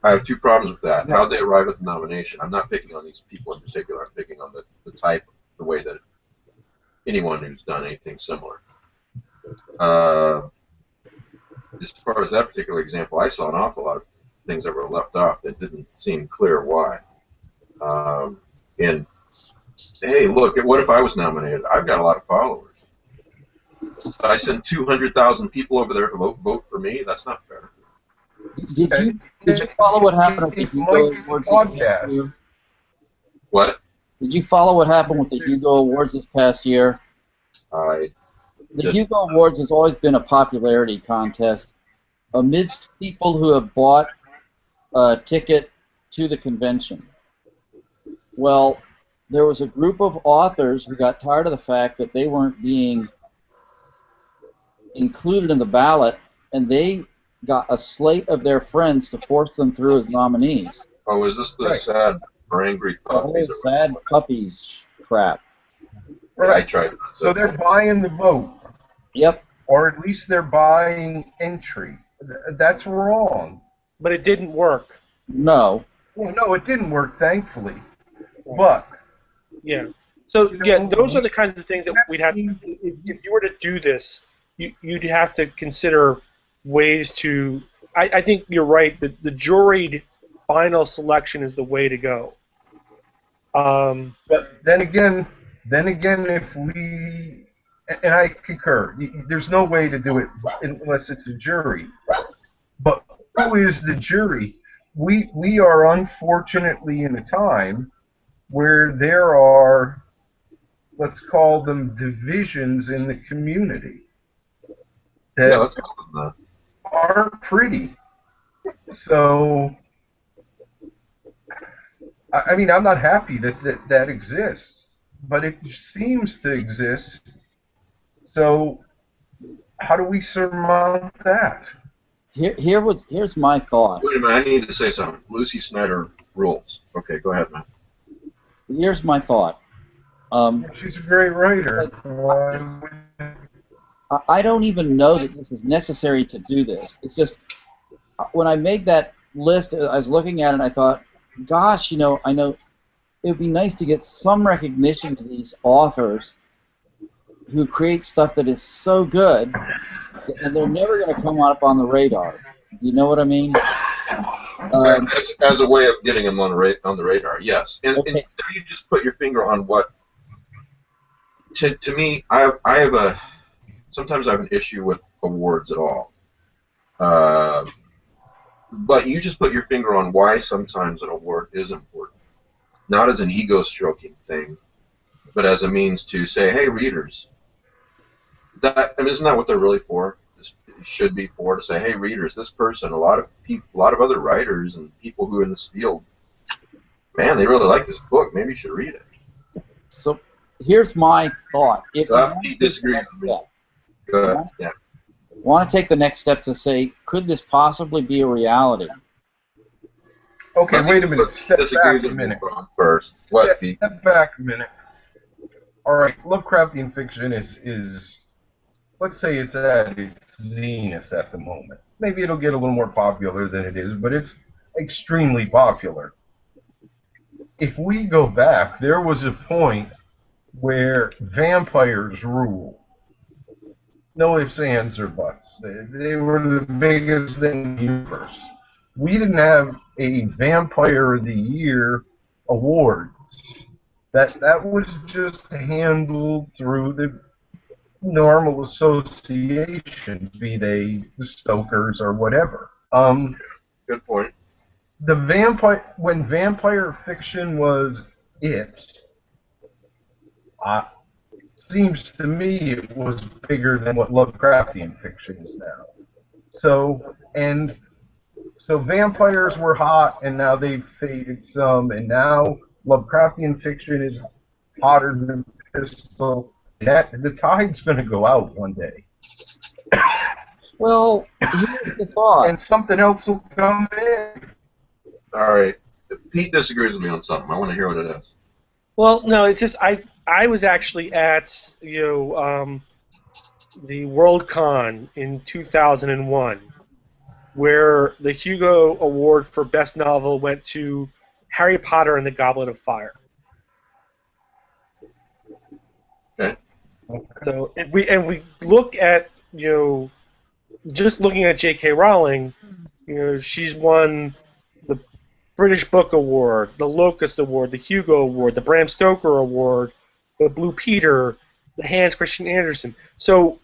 I have 2 problems with that. How'd they arrive at the nomination? I'm not picking on these people in particular. I'm picking on the type, the way that anyone who's done anything similar. As far as that particular example, I saw an awful lot of things that were left off that didn't seem clear why. And hey, look, what if I was nominated? I've got a lot of followers. I send 200,000 people over there to vote for me. That's not fair. Did you follow what happened with the Hugo Awards this past year? What? Did you follow what happened with the Hugo Awards this past year? The Hugo Awards has always been a popularity contest amidst people who have bought a ticket to the convention. Well, there was a group of authors who got tired of the fact that they weren't being included in the ballot, and they got a slate of their friends to force them through as nominees. Oh, is this the sad or angry puppies? Oh, sad puppies crap. Right. Yeah, I tried. So they're buying the vote. Yep. Or at least they're buying entry. That's wrong. But it didn't work. No. Well, no, it didn't work, thankfully. But yeah. So yeah, those are the kinds of things that we'd have. If you were to do this, you'd have to consider ways to. I think you're right. The juried final selection is the way to go. But then again, if we, and I concur, there's no way to do it unless it's a jury. But who is the jury? We are unfortunately in a time where there are, let's call them divisions in the community that aren't pretty. So I mean, I'm not happy that exists, but it seems to exist. So how do we surmount that? Here's my thought. Wait a minute, I need to say something. Lucy Snyder rules. Okay, go ahead, man. Here's my thought. She's a great writer. I don't even know that this is necessary to do this. It's just when I made that list, I was looking at it and I thought, gosh, I know it would be nice to get some recognition to these authors who create stuff that is so good, and they're never going to come up on the radar. You know what I mean? As a way of getting them on the radar, yes. And if you just put your finger on what, to me, sometimes I have an issue with awards at all. But you just put your finger on why sometimes an award is important. Not as an ego-stroking thing, but as a means to say, hey, readers, isn't that what they're really for? This should be for, to say, hey, readers, this person, a lot of other writers and people who are in this field, man, they really like this book. Maybe you should read it. So here's my thought. If he disagrees with me. Go ahead. Yeah. Want to take the next step to say, could this possibly be a reality? Okay, wait a minute. Step back a minute. First, what? Step back a minute. All right, Lovecraftian fiction is, let's say it's at its zenith at the moment. Maybe it'll get a little more popular than it is, but it's extremely popular. If we go back, there was a point where vampires ruled. No ifs, ands, or buts. They were the biggest thing in the universe. We didn't have a Vampire of the Year award. That was just handled through the normal associations, be they the Stokers or whatever. Good point. When vampire fiction was it, seems to me it was bigger than what Lovecraftian fiction is now. So vampires were hot, and now they've faded some, and now Lovecraftian fiction is hotter than Pistol. The tide's going to go out one day. Well, here's the thought. And something else will come in. All right. Pete disagrees with me on something. I want to hear what it is. Well, no, it's just I was actually at the Worldcon in 2001, where the Hugo Award for Best Novel went to Harry Potter and the Goblet of Fire. Okay. So if we look at just looking at J.K. Rowling, she's won the British Book Award, the Locust Award, the Hugo Award, the Bram Stoker Award, the Blue Peter, the Hans Christian Andersen. So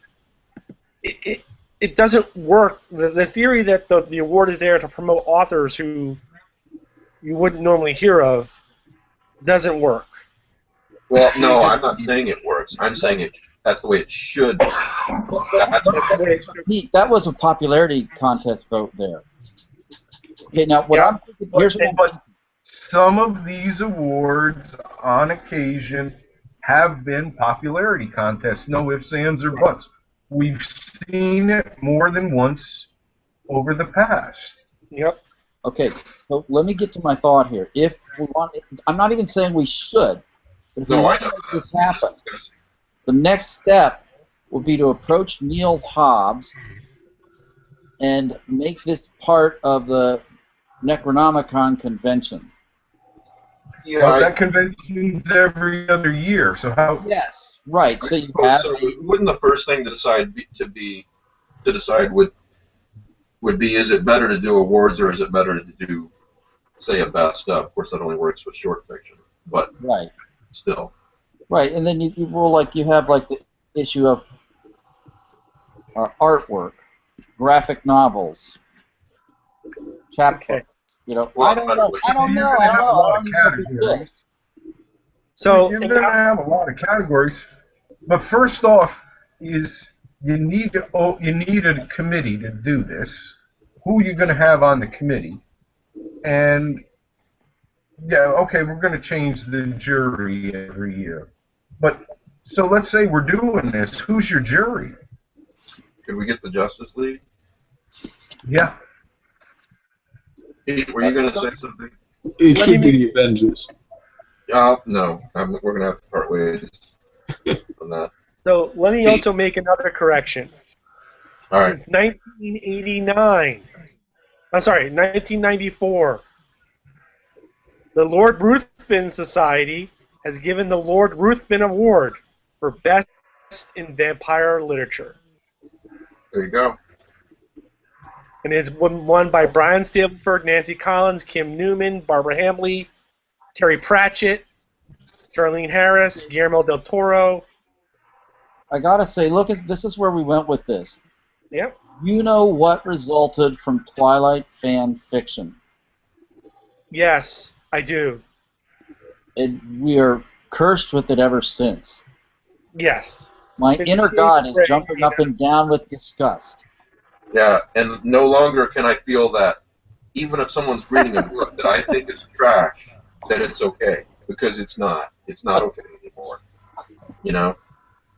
it doesn't work. The theory that the award is there to promote authors who you wouldn't normally hear of doesn't work. Well, no, I'm not saying it works. I'm saying that's the way it should be. Pete, that was a popularity contest vote there. Okay, now what I'm thinking, here's what some of these awards, on occasion, have been popularity contests. No ifs, ands, or buts. We've seen it more than once over the past. Yep. Okay, so let me get to my thought here. If we want, I'm not even saying we should, but if we want to make this happen, the next step would be to approach Niels Hobbs and make this part of the Necronomicon convention. Yeah, well, that convention's every other year, so how? Yes, right. So you have. So wouldn't the first thing to decide would be, is it better to do awards or is it better to do, say, a best of? Of course, that only works with short fiction, but right. Still. Right, and then you have the issue of artwork, graphic novels, chapbooks. Well, I don't know. So you're going to have a lot of categories, but first off, you need a committee to do this. Who are you going to have on the committee? And yeah, okay, we're going to change the jury every year. But, so let's say we're doing this. Who's your jury? Could we get the Justice League? Yeah. Pete, were you going to say something? It should be the Avengers. No. We're going to have to part ways on that. So let me also make another correction. All right. Since 1989, I'm sorry, 1994, the Lord Ruthven Society has given the Lord Ruthven Award for Best in Vampire Literature. There you go. And it's won by Brian Stableford, Nancy Collins, Kim Newman, Barbara Hamley, Terry Pratchett, Charlene Harris, Guillermo del Toro. I gotta say, look, this is where we went with this. Yep. You know what resulted from Twilight fan fiction? Yes, I do. We are cursed with it ever since. Yes. My It's inner God is great, jumping up and down with disgust. Yeah, and no longer can I feel that even if someone's reading a book that I think is trash, that it's okay, because it's not. It's not okay anymore. You know,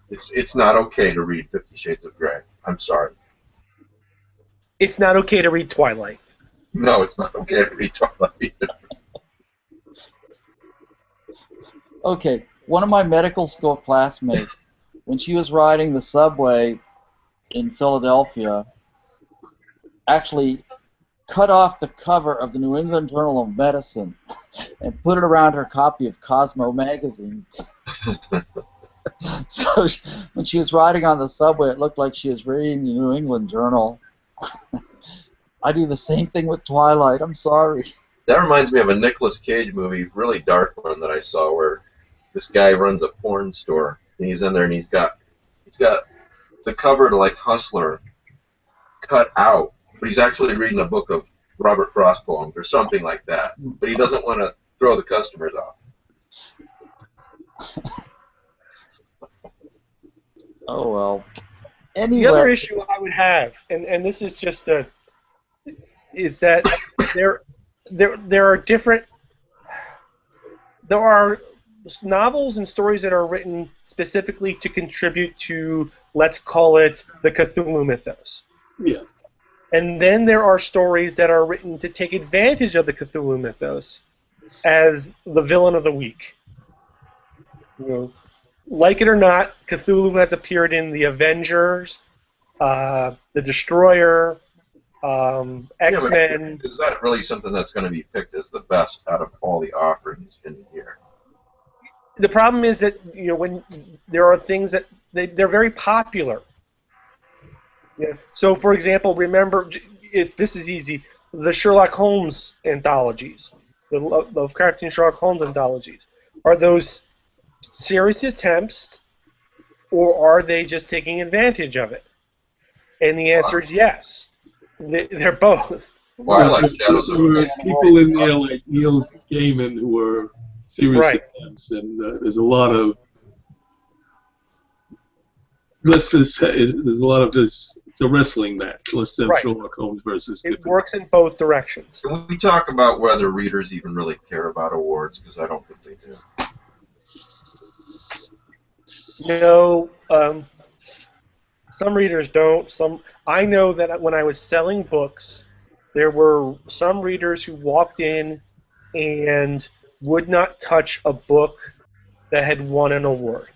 it's not okay to read 50 Shades of Grey. I'm sorry. It's not okay to read Twilight. No, it's not okay to read Twilight. Okay, one of my medical school classmates, when she was riding the subway in Philadelphia, actually cut off the cover of the New England Journal of Medicine and put it around her copy of Cosmo magazine. So when she was riding on the subway, it looked like she was reading the New England Journal. I do the same thing with Twilight. I'm sorry. That reminds me of a Nicolas Cage movie, really dark one that I saw, where this guy runs a porn store, and he's in there, and he's got the cover to like Hustler cut out, but he's actually reading a book of Robert Frost poems or something like that. But he doesn't want to throw the customers off. Oh well. Anyway. The other issue I would have, and this is just is that there are novels and stories that are written specifically to contribute to, let's call it, the Cthulhu mythos. Yeah. And then there are stories that are written to take advantage of the Cthulhu mythos as the villain of the week. You know, like it or not, Cthulhu has appeared in The Avengers, The Destroyer, X-Men. Yeah, is that really something that's going to be picked as the best out of all the offerings in the year? The problem is that, you know, when there are things that they're very popular. Yeah. So, for example, remember, this is easy. The Sherlock Holmes anthologies, the Lovecraftian Sherlock Holmes anthologies, are those serious attempts, or are they just taking advantage of it? And the answer is yes. They're both. Well, I like Shadows There were people in there like Neil Gaiman who were serious attempts, and there's a lot of let's just say there's a lot of just it's a wrestling match. Let's say Sherlock Holmes versus. It works in both directions. Can we talk about whether readers even really care about awards? Because I don't think they do. You know, some readers don't. I know that when I was selling books, there were some readers who walked in and would not touch a book that had won an award.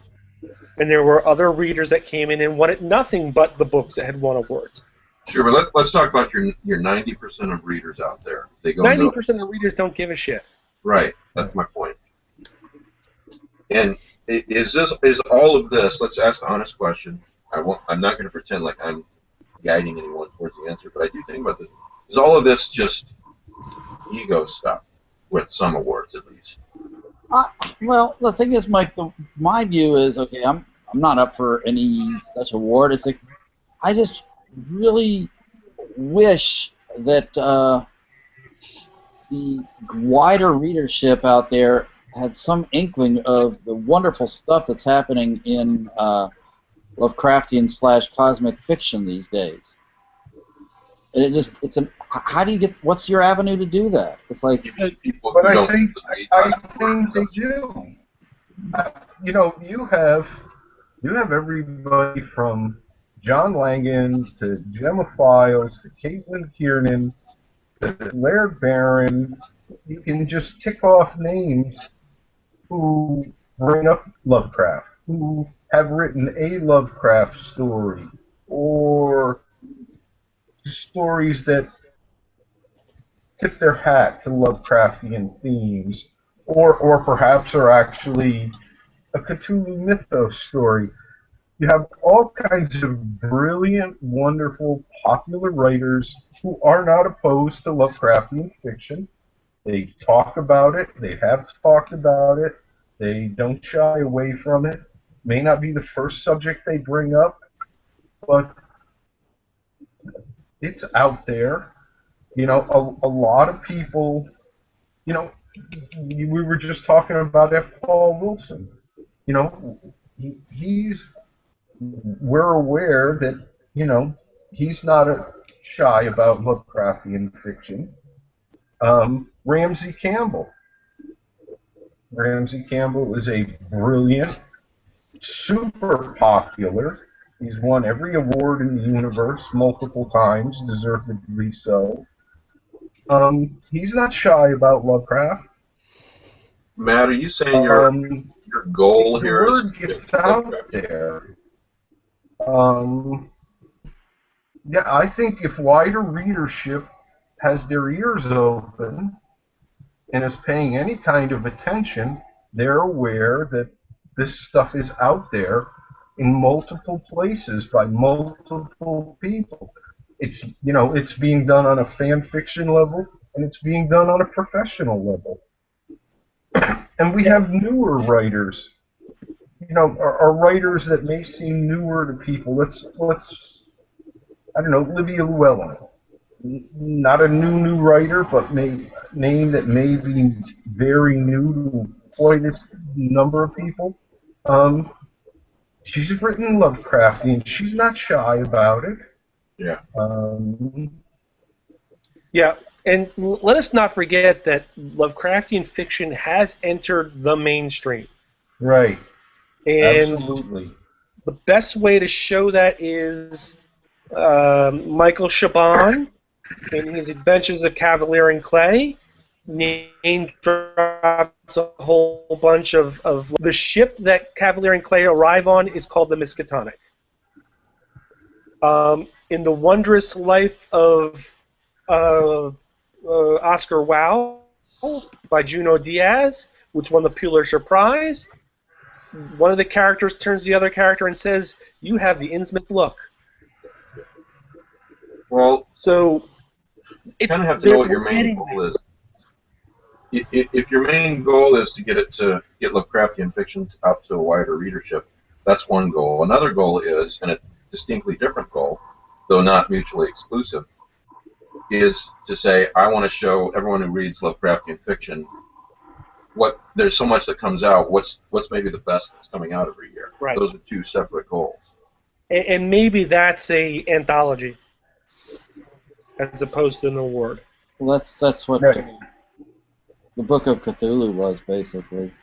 And there were other readers that came in and wanted nothing but the books that had won awards. Sure, but let's talk about your 90% of readers out there. They go 90% of readers don't give a shit. Right, that's my point. And is all of this? Let's ask the honest question. I'm not going to pretend like I'm guiding anyone towards the answer, but I do think about this. Is all of this just ego stuff with some awards at least? Well, the thing is, Mike, my view is, okay, I'm not up for any such award. It's like, I just really wish that the wider readership out there had some inkling of the wonderful stuff that's happening in Lovecraftian / cosmic fiction these days. And it's a, how do you get, what's your avenue to do that? It's like, People But who I don't think read they do. You know, you have everybody from John Langan to Gemma Files to Caitlin Kiernan to Laird Barron. You can just tick off names who bring up Lovecraft, who have written a Lovecraft story, or stories that tip their hat to Lovecraftian themes, or perhaps are actually a Cthulhu mythos story. You have all kinds of brilliant, wonderful, popular writers who are not opposed to Lovecraftian fiction. They talk about it. They have talked about it. They don't shy away from it. May not be the first subject they bring up, but it's out there. You know, a lot of people, you know, we were just talking about F. Paul Wilson. You know, we're aware that, you know, he's not shy about Lovecraftian fiction. Ramsey Campbell. Ramsey Campbell is a brilliant, super popular. He's won every award in the universe multiple times, deservedly so. He's not shy about Lovecraft. Matt, are you saying your goal the here is word to gets get out Lovecraft? there. Yeah, I think if wider readership has their ears open and is paying any kind of attention, they're aware that this stuff is out there in multiple places by multiple people. It's, you know, it's being done on a fan fiction level and it's being done on a professional level. And we have newer writers, you know, are writers that may seem newer to people. Let's I don't know, Olivia Llewellyn. Not a new writer, but name that may be very new to quite a number of people. She's written Lovecraftian. She's not shy about it. Yeah. Yeah, and let us not forget that Lovecraftian fiction has entered the mainstream. Right. And Absolutely. the best way to show that is Michael Chabon in his Adventures of Cavalier and Clay name drops a whole bunch of the ship that Cavalier and Clay arrive on is called the Miskatonic. In The Wondrous Life of Oscar Wilde by Junot Diaz, which won the Pulitzer Prize, one of the characters turns to the other character and says, "You have the Innsmouth look." Well, so you kind of have to know what your main goal is. If your main goal is to get Lovecraftian fiction out to a wider readership, that's one goal. Another goal is, and a distinctly different goal, though not mutually exclusive, is to say, I want to show everyone who reads Lovecraftian fiction there's so much that comes out. What's maybe the best that's coming out every year? Right. Those are two separate goals. And maybe that's a anthology as opposed to an award. well, that's what Right. the Book of Cthulhu was, basically.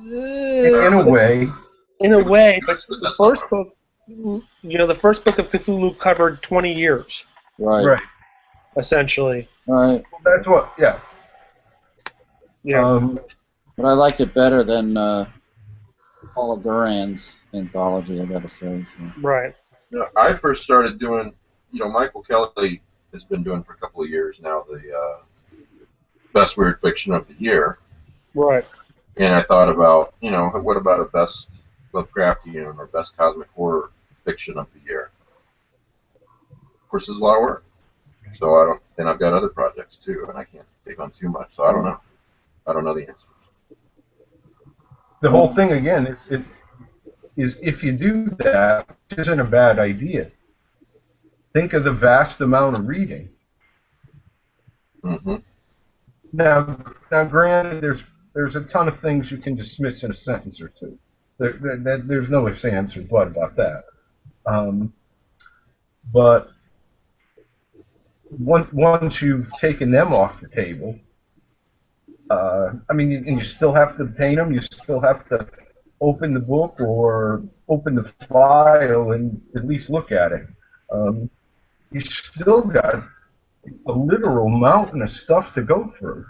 In a way. In a way, but the That's first not book, the first book of Cthulhu covered 20 years, Right. Right. essentially. Right. That's what, yeah. Yeah. But I liked it better than Paula Duran's anthology, I gotta say. So. Right. I first started doing, Michael Kelly has been doing for a couple of years now the best weird fiction of the year. Right. And I thought about, what about a best Lovecraftian or best cosmic horror fiction of the year? Of course, there's a lot of work. So and I've got other projects too, and I can't take on too much. So I don't know. I don't know the answer. The whole thing again is if you do that, it isn't a bad idea. Think of the vast amount of reading. Mm-hmm. Now, granted, there's a ton of things you can dismiss in a sentence or two. There's no ifs, ands, or but about that. But once you've taken them off the table, I mean, and you still have to paint them. You still have to open the book or open the file and at least look at it. You still got a literal mountain of stuff to go through.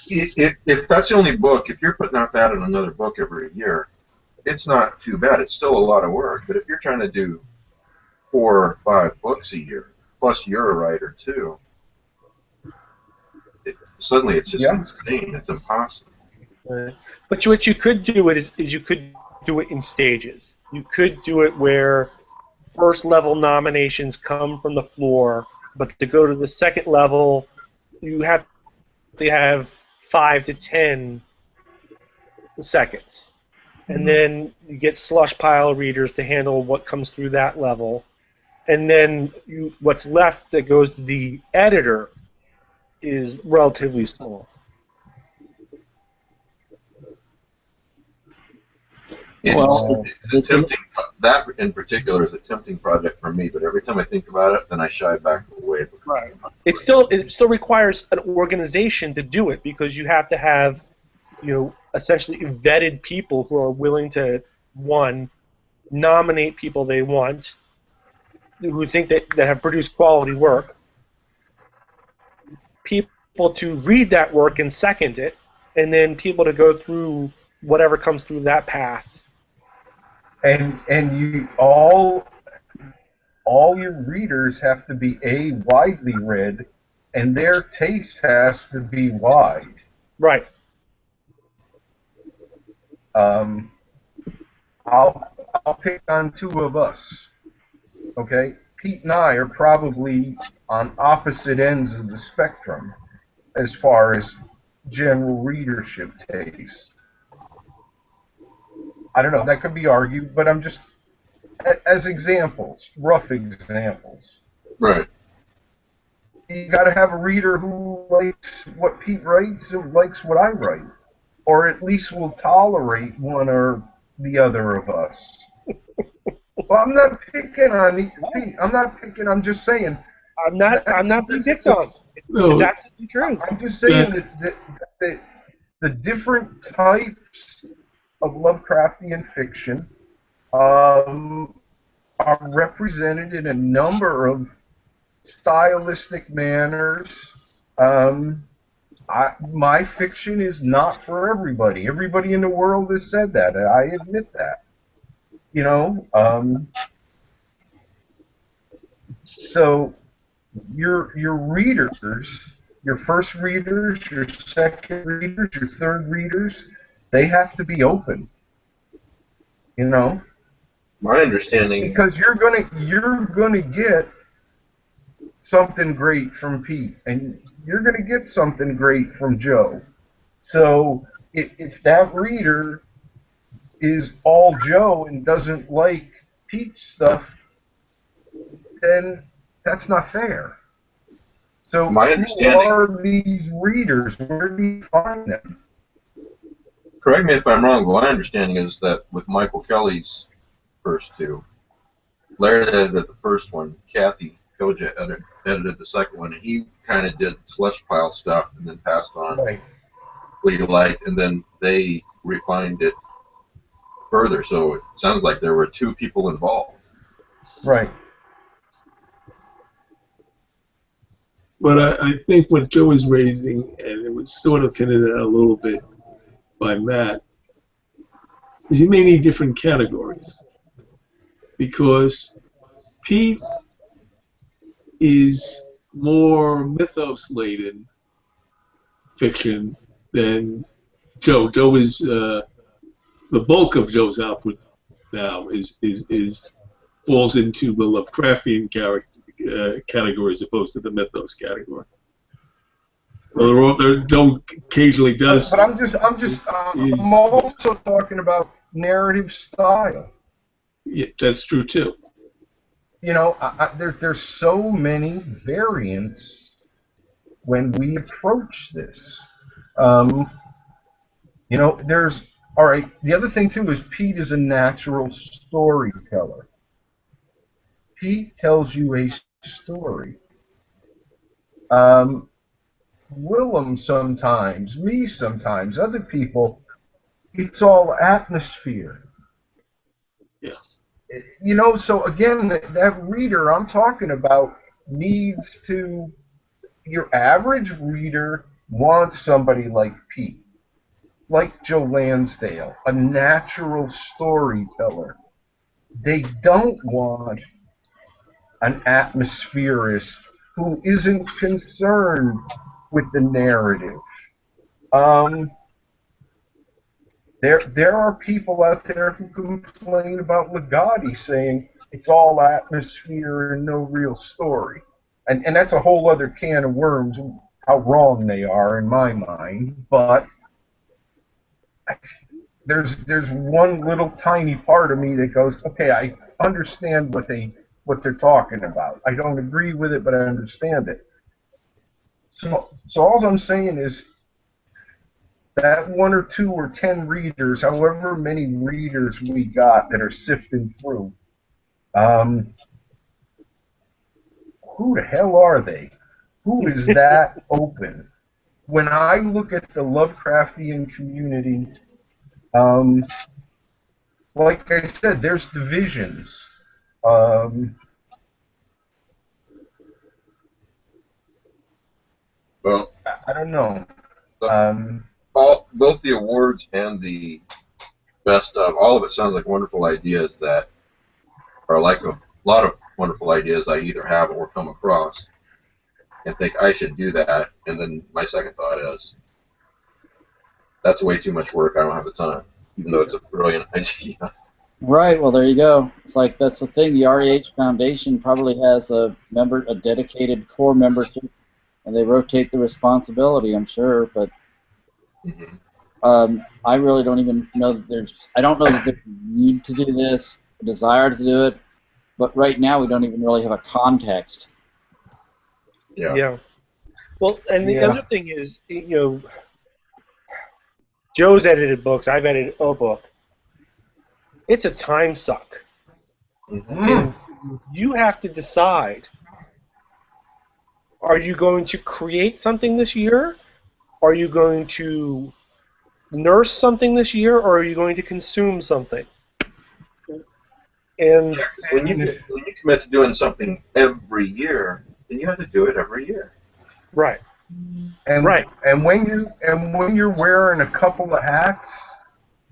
If that's the only book, if you're putting out that and another book every year, it's not too bad. It's still a lot of work. But if you're trying to do 4 or 5 books a year, plus you're a writer too, suddenly it's just insane. It's impossible. Right. But what you could do is you could do it in stages. You could do it where first level nominations come from the floor, but to go to the second level, you have to have 5 to 10 seconds. And then you get slush pile readers to handle what comes through that level. And then what's left that goes to the editor is relatively small. It's a tempting, that in particular is a tempting project for me, but every time I think about it, then I shy back away. Right. It still requires an organization to do it because you have to have, essentially vetted people who are willing to, one, nominate people they want, who think that have produced quality work, people to read that work and second it, and then people to go through whatever comes through that path. And you all your readers have to be widely read, and their taste has to be wide. Right. I'll pick on 2 of us. Okay, Pete and I are probably on opposite ends of the spectrum as far as general readership taste. I don't know, that could be argued, but I'm just, as examples, rough examples. Right. You got to have a reader who likes what Pete writes and likes what I write, or at least will tolerate one or the other of us. Well, I'm not picking on Pete. I'm not picking. I'm just saying. I'm not being picked on. No. It's absolutely true. I'm just saying that the different types of Lovecraftian fiction are represented in a number of stylistic manners. My fiction is not for everybody. Everybody in the world has said that. I admit that. So your readers, your first readers, your second readers, your third readers, they have to be open. My understanding, because you're gonna get something great from Pete, and you're gonna get something great from Joe. So if that reader is all Joe and doesn't like Pete's stuff, then that's not fair. So my who understanding, are these readers? Where do you find them? correct me if I'm wrong, but my understanding is that with Michael Kelly's first 2, Larry edited the first one, Kathy Koja edited the second one, and he kind of did slush pile stuff and then passed on what he liked, and then they refined it further. So it sounds like there were 2 people involved. Right. But I think what Joe is raising, and it was sort of hinted at a little bit by Matt, is he may need different categories. Because Pete is more mythos-laden fiction than Joe. Joe is the bulk of Joe's output now falls into the Lovecraftian category as opposed to the mythos category. Joe occasionally does. But I'm also talking about narrative style. Yeah, that's true too. There's so many variants when we approach this. There's all right. The other thing too is Pete is a natural storyteller. Pete tells you a story. Willem sometimes, me sometimes, other people, it's all atmosphere. Yeah. You know, so again, that reader I'm talking about needs to, your average reader wants somebody like Pete, like Joe Lansdale, a natural storyteller. They don't want an atmospherist who isn't concerned with the narrative. Um, there are people out there who complain about Ligotti saying it's all atmosphere and no real story. And that's a whole other can of worms, how wrong they are in my mind. But there's one little tiny part of me that goes, okay, I understand what they're talking about. I don't agree with it, but I understand it. So all I'm saying is that 1 or 2 or 10 readers, however many readers we got that are sifting through, who the hell are they? Who is that open? When I look at the Lovecraftian community, like I said, there's divisions. Well, I don't know. both the awards and the best of, all of it sounds like wonderful ideas that are like a lot of wonderful ideas I either have or come across and think I should do that. And then my second thought is, that's way too much work. I don't have the time, even though it's a brilliant idea. Right. Well, there you go. It's like that's the thing. The REH Foundation probably has a dedicated core membership, and they rotate the responsibility, I'm sure. But I really don't even know that there's. I don't know that there's a need to do this, a desire to do it. But right now, we don't even really have a context. Yeah. Well, and the other thing is, Joe's edited books. I've edited a book. It's a time suck. And you have to decide, are you going to create something this year? Are you going to nurse something this year? Or are you going to consume something? And when you commit to doing something every year, then you have to do it every year. Right. And when you're wearing a couple of hats,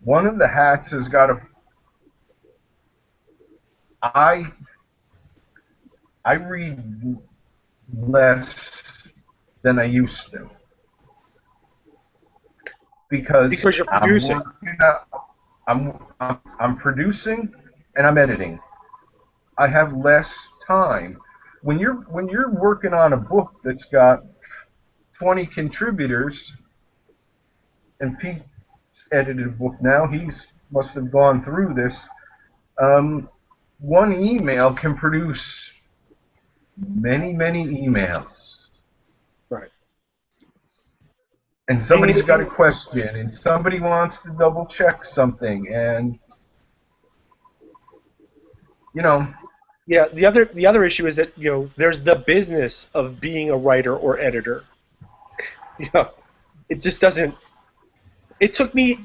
one of the hats has got to. I read less than I used to because you're producing. I'm producing and I'm editing. I have less time. When you're working on a book that's got 20 contributors, and Pete's edited a book now, he must have gone through this. One email can produce many emails. Right. And somebody's got a question, and somebody wants to double check something, and Yeah, the other issue is that there's the business of being a writer or editor. It just doesn't. It took me,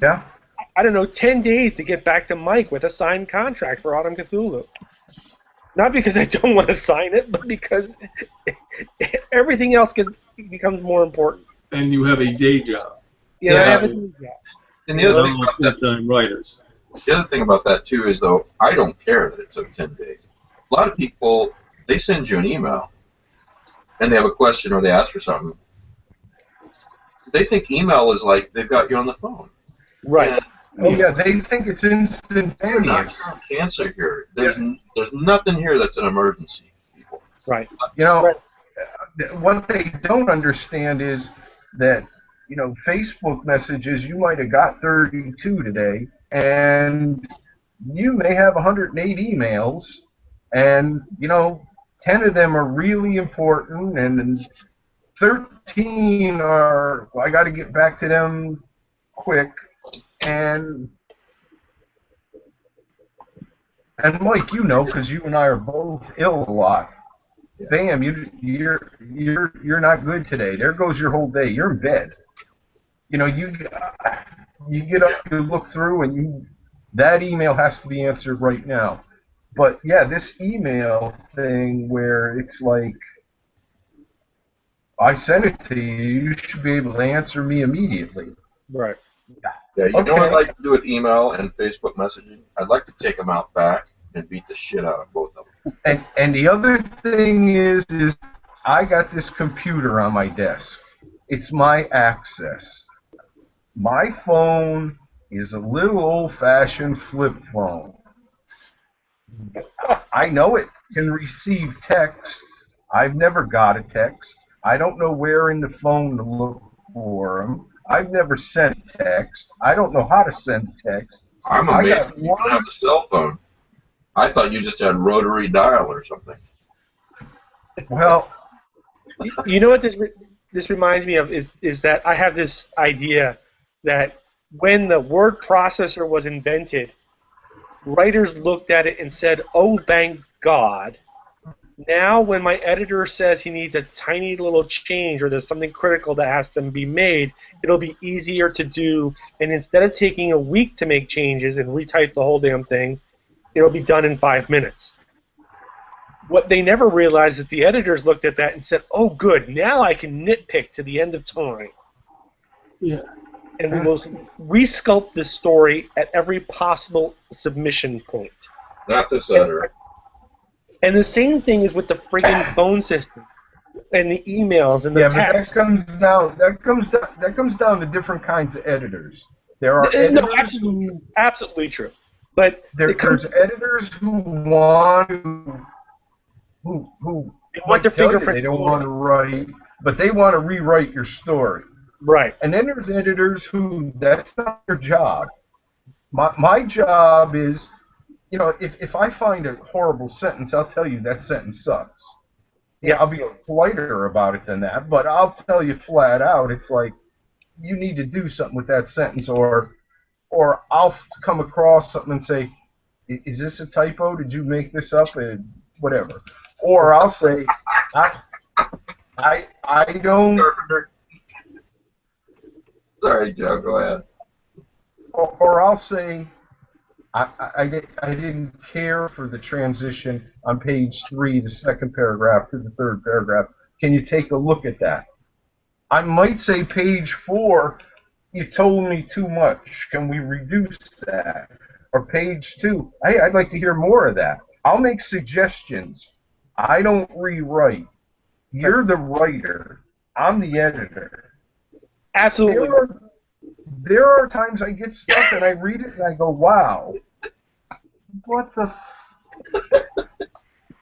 I don't know, 10 days to get back to Mike with a signed contract for Autumn Cthulhu. Not because I don't want to sign it, but because everything else becomes more important. And you have a day job. Yeah, I have a day job. And the other thing about full-time writers. The other thing about that too is, though, I don't care that it took 10 days. A lot of people, they send you an email and they have a question or they ask for something. They think email is like they've got you on the phone. Right. And, they think it's instantaneous. They're not cancer here. There's nothing here that's an emergency, people. Right. What they don't understand is that, Facebook messages, you might have got 32 today, and you may have 108 emails, and, 10 of them are really important, and 13 are, I got to get back to them quick, and Mike, because you and I are both ill a lot. bam, you're not good today. There goes your whole day. You're in bed. You know, you get up, you look through, and that email has to be answered right now. But yeah, this email thing where it's like, I sent it to you, you should be able to answer me immediately. Right. Yeah, you know what I'd like to do with email and Facebook messaging? I'd like to take them out back and beat the shit out of both of them. And the other thing is I got this computer on my desk. It's my access. My phone is a little old-fashioned flip phone. I know it can receive text. I've never got a text. I don't know where in the phone to look for them. I've never sent text. I don't know how to send text. I'm amazed you don't have a cell phone. I thought you just had rotary dial or something. Well, you know what this reminds me of is that I have this idea that when the word processor was invented, writers looked at it and said, "Oh, thank God." Now, when my editor says he needs a tiny little change or there's something critical that has to be made, it'll be easier to do. And instead of taking a week to make changes and retype the whole damn thing, it'll be done in 5 minutes. What they never realized is the editors looked at that and said, "Oh, good, now I can nitpick to the end of time." Yeah. And we will resculpt this story at every possible submission point. Not this editor. And the same thing is with the friggin' phone system and the emails and the texts. But that comes down to different kinds of editors. There are no, editors absolutely true. But there's editors who want to who want their fingerprint. They don't want to write, but they want to rewrite your story. Right. And then there's editors who that's not their job. My job is, you know, if I find a horrible sentence, I'll tell you that sentence sucks. Yeah, I'll be politer about it than that, but I'll tell you flat out, it's like, you need to do something with that sentence, or I'll come across something and say, is this a typo? Did you make this up? Whatever. Or I'll say, I don't... Sorry, Joe, go ahead. Or I'll say, I didn't care for the transition on page 3, the second paragraph to the third paragraph. Can you take a look at that? I might say page 4, you told me too much. Can we reduce that? Or page 2, I'd like to hear more of that. I'll make suggestions. I don't rewrite. You're the writer. I'm the editor. Absolutely. There are times I get stuck and I read it and I go, wow. What the...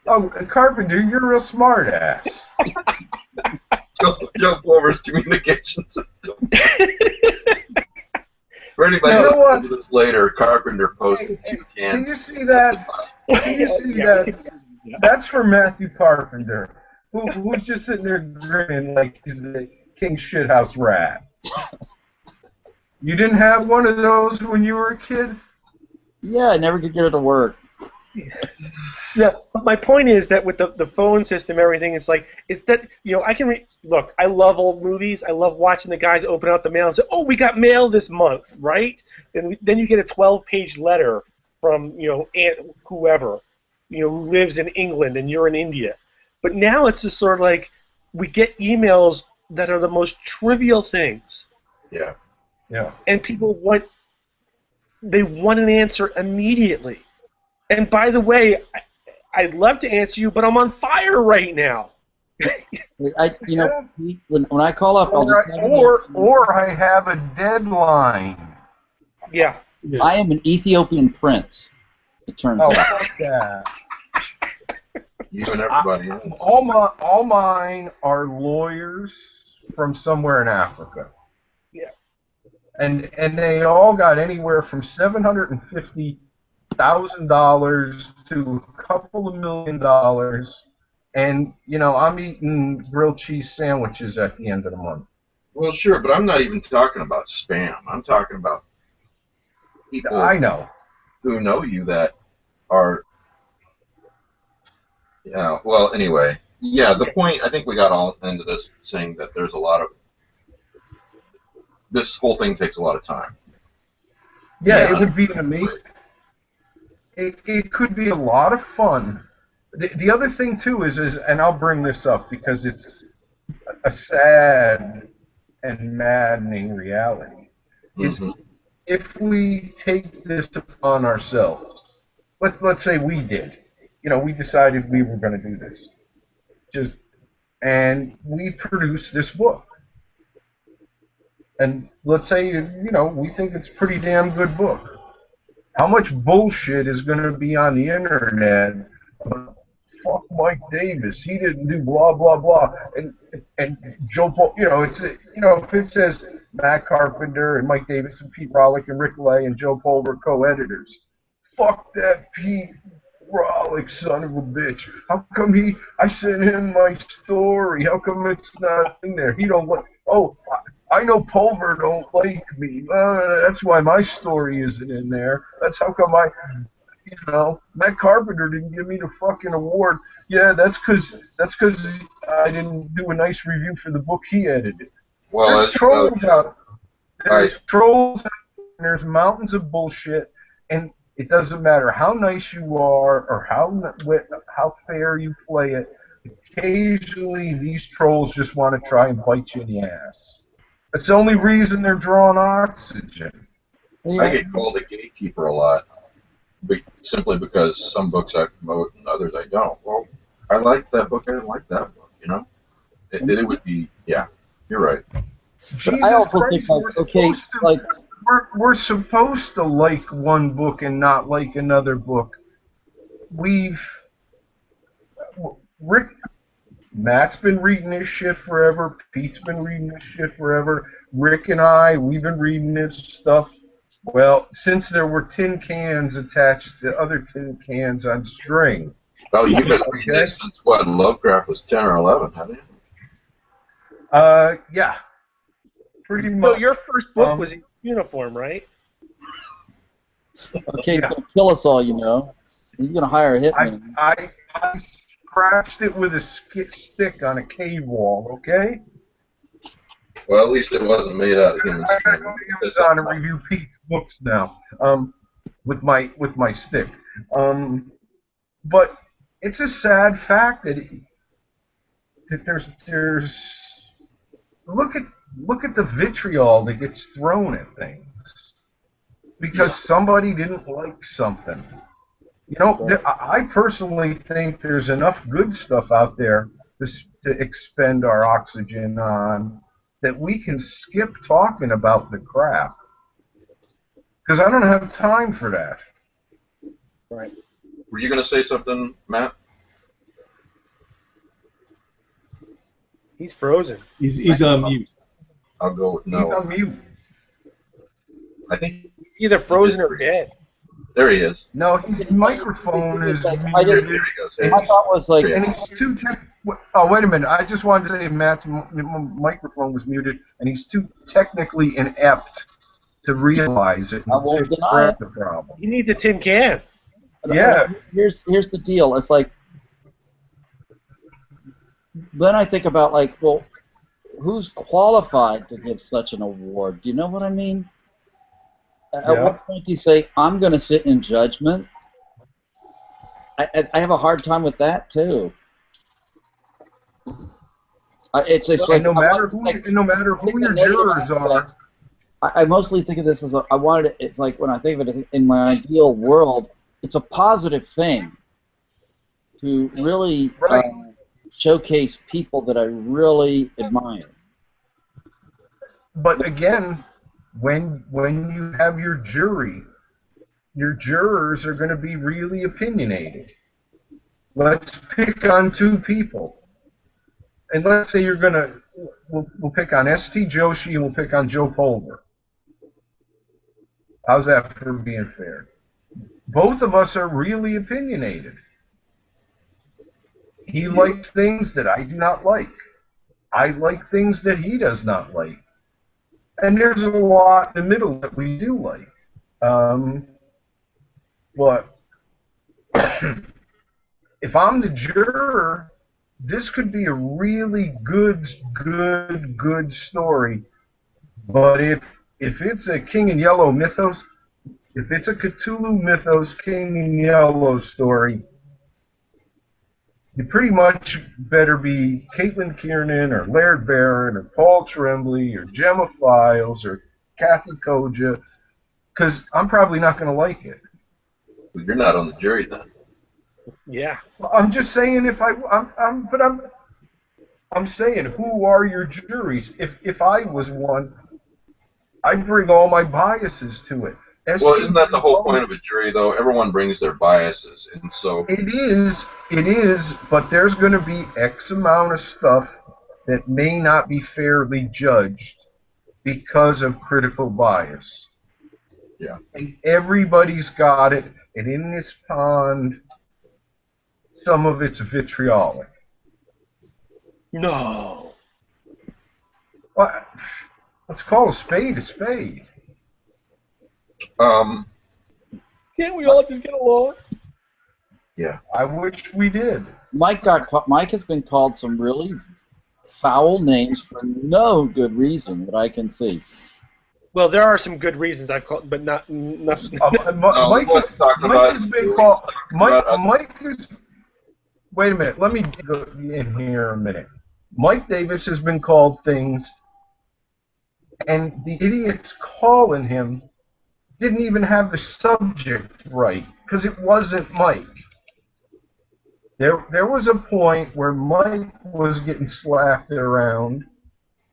Oh, Carpenter, you're a real smart ass. Joe Former's communication system. For anybody You know listening to this later, Carpenter posted 2 cans. Can you see that? Can you see that? That's for Matthew Carpenter, who's just sitting there grinning like he's the king shithouse rat. You didn't have one of those when you were a kid? Yeah, I never could get it to work. Yeah, but my point is that with the phone system, everything, it's that, you know, I can look, I love old movies. I love watching the guys open out the mail and say, "Oh, we got mail this month," right? And then you get a 12-page letter from, you know, Aunt whoever, you know, who lives in England and you're in India. But now it's just sort of like we get emails that are the most trivial things. Yeah. Yeah. And people want an answer immediately. And by the way, I'd love to answer you, but I'm on fire right now. You know, when I call up, I'll just or I have a deadline. Yeah. I am an Ethiopian prince, it turns out. Fuck that. You and everybody else. All mine are lawyers from somewhere in Africa. Yeah. And they all got anywhere from $750,000 to a couple of $1 million, and you know, I'm eating grilled cheese sandwiches at the end of the month. Well, sure, but I'm not even talking about spam. I'm talking about people I know who know you that are, well, anyway, Yeah, the point, I think we got all into this saying that there's a lot of, this whole thing takes a lot of time. Yeah, Yeah. it would be an amazing. It could be a lot of fun. The other thing too is, and I'll bring this up because it's a sad and maddening reality, is Mm-hmm. if we take this upon ourselves, let's say we did, we decided we were going to do this, and we produce this book, and let's say we think it's a pretty damn good book. How much bullshit is going to be on the internet about fuck Mike Davis? He didn't do blah blah blah, and Joe Paul. If it says Matt Carpenter and Mike Davis and Pete Rollick and Rick Lay and Joe Paul were co-editors, fuck that Pete Rollick, son of a bitch. How come I sent him my story. How come it's not in there? He don't like. Oh, I know Pulver don't like me. That's why my story isn't in there. That's how come Matt Carpenter didn't give me the fucking award. Yeah, that's because I didn't do a nice review for the book he edited. Well, There's as you know, trolls out. There's trolls out, and there's mountains of bullshit, and it doesn't matter how nice you are or how fair you play it. Occasionally, these trolls just want to try and bite you in the ass. That's the only reason they're drawing oxygen. Yeah. I get called a gatekeeper a lot, simply because some books I promote and others I don't. Well, I liked that book. I didn't like that book. It would be, yeah. You're right. But I also think, we're supposed to like one book and not like another book. Matt's been reading this shit forever. Pete's been reading this shit forever. Rick and we've been reading this stuff. Well, since there were tin cans attached to other tin cans on string. Oh, you've been reading this since what? Lovecraft was 10 or 11, haven't you? Yeah. Pretty much. So your first book was in uniform, right? Okay, he's going to kill us all, He's going to hire a hitman. I scratched it with a stick on a cave wall, okay? Well, at least it wasn't made out of human skin. I'm on to review Pete's books now, with my stick. But it's a sad fact that there's look at the vitriol that gets thrown at things because somebody didn't like something. I personally think there's enough good stuff out there to expend our oxygen on that we can skip talking about the crap. Because I don't have time for that. Right. Were you going to say something, Matt? He's frozen. He's on mute. I'll go with no. He's on mute. I think Either frozen or dead. there he is. No, his microphone is There There muted. he goes. My thought was like, And he's too. Oh, wait a minute. I just wanted to say Matt's microphone was muted, and he's too technically inept to realize it. I won't deny it. The problem. He needs a tin can. Yeah. Here's the deal. It's like, then I think about well, who's qualified to give such an award? Do you know what I mean? At what point do you say, I'm going to sit in judgment? I have a hard time with that too. It's like no matter who your jurors are. I mostly think of this as I wanted it. It's like when I think of it in my ideal world, it's a positive thing to really showcase people that I really admire. But again, when you have your jury, your jurors are going to be really opinionated. Let's pick on two people. And let's say we'll pick on S.T. Joshi and we'll pick on Joe Pulver. How's that for being fair? Both of us are really opinionated. He likes things that I do not like. I like things that he does not like. And there's a lot in the middle that we do like. But if I'm the juror, this could be a really good story. But if it's a King in Yellow mythos, if it's a Cthulhu mythos King in Yellow story, you pretty much better be Caitlin Kiernan or Laird Barron or Paul Tremblay or Gemma Files or Kathy Koja, because I'm probably not going to like it. Well, you're not on the jury then. Yeah. Well, I'm just saying I'm saying, who are your juries? If I was one, I'd bring all my biases to it. Well, isn't that the whole point of a jury, though? Everyone brings their biases, and so... It is, but there's going to be X amount of stuff that may not be fairly judged because of critical bias. Yeah. And everybody's got it, and in this pond, some of it's vitriolic. No. Well, let's call a spade a spade. Can't we all just get along? Yeah. I wish we did. Mike has been called some really foul names for no good reason that I can see. Well, there are some good reasons I've called, but not enough. Mike has been called. Mike is. Wait a minute. Let me go in here a minute. Mike Davis has been called things, and the idiots calling him didn't even have the subject right, because it wasn't Mike. There was a point where Mike was getting slapped around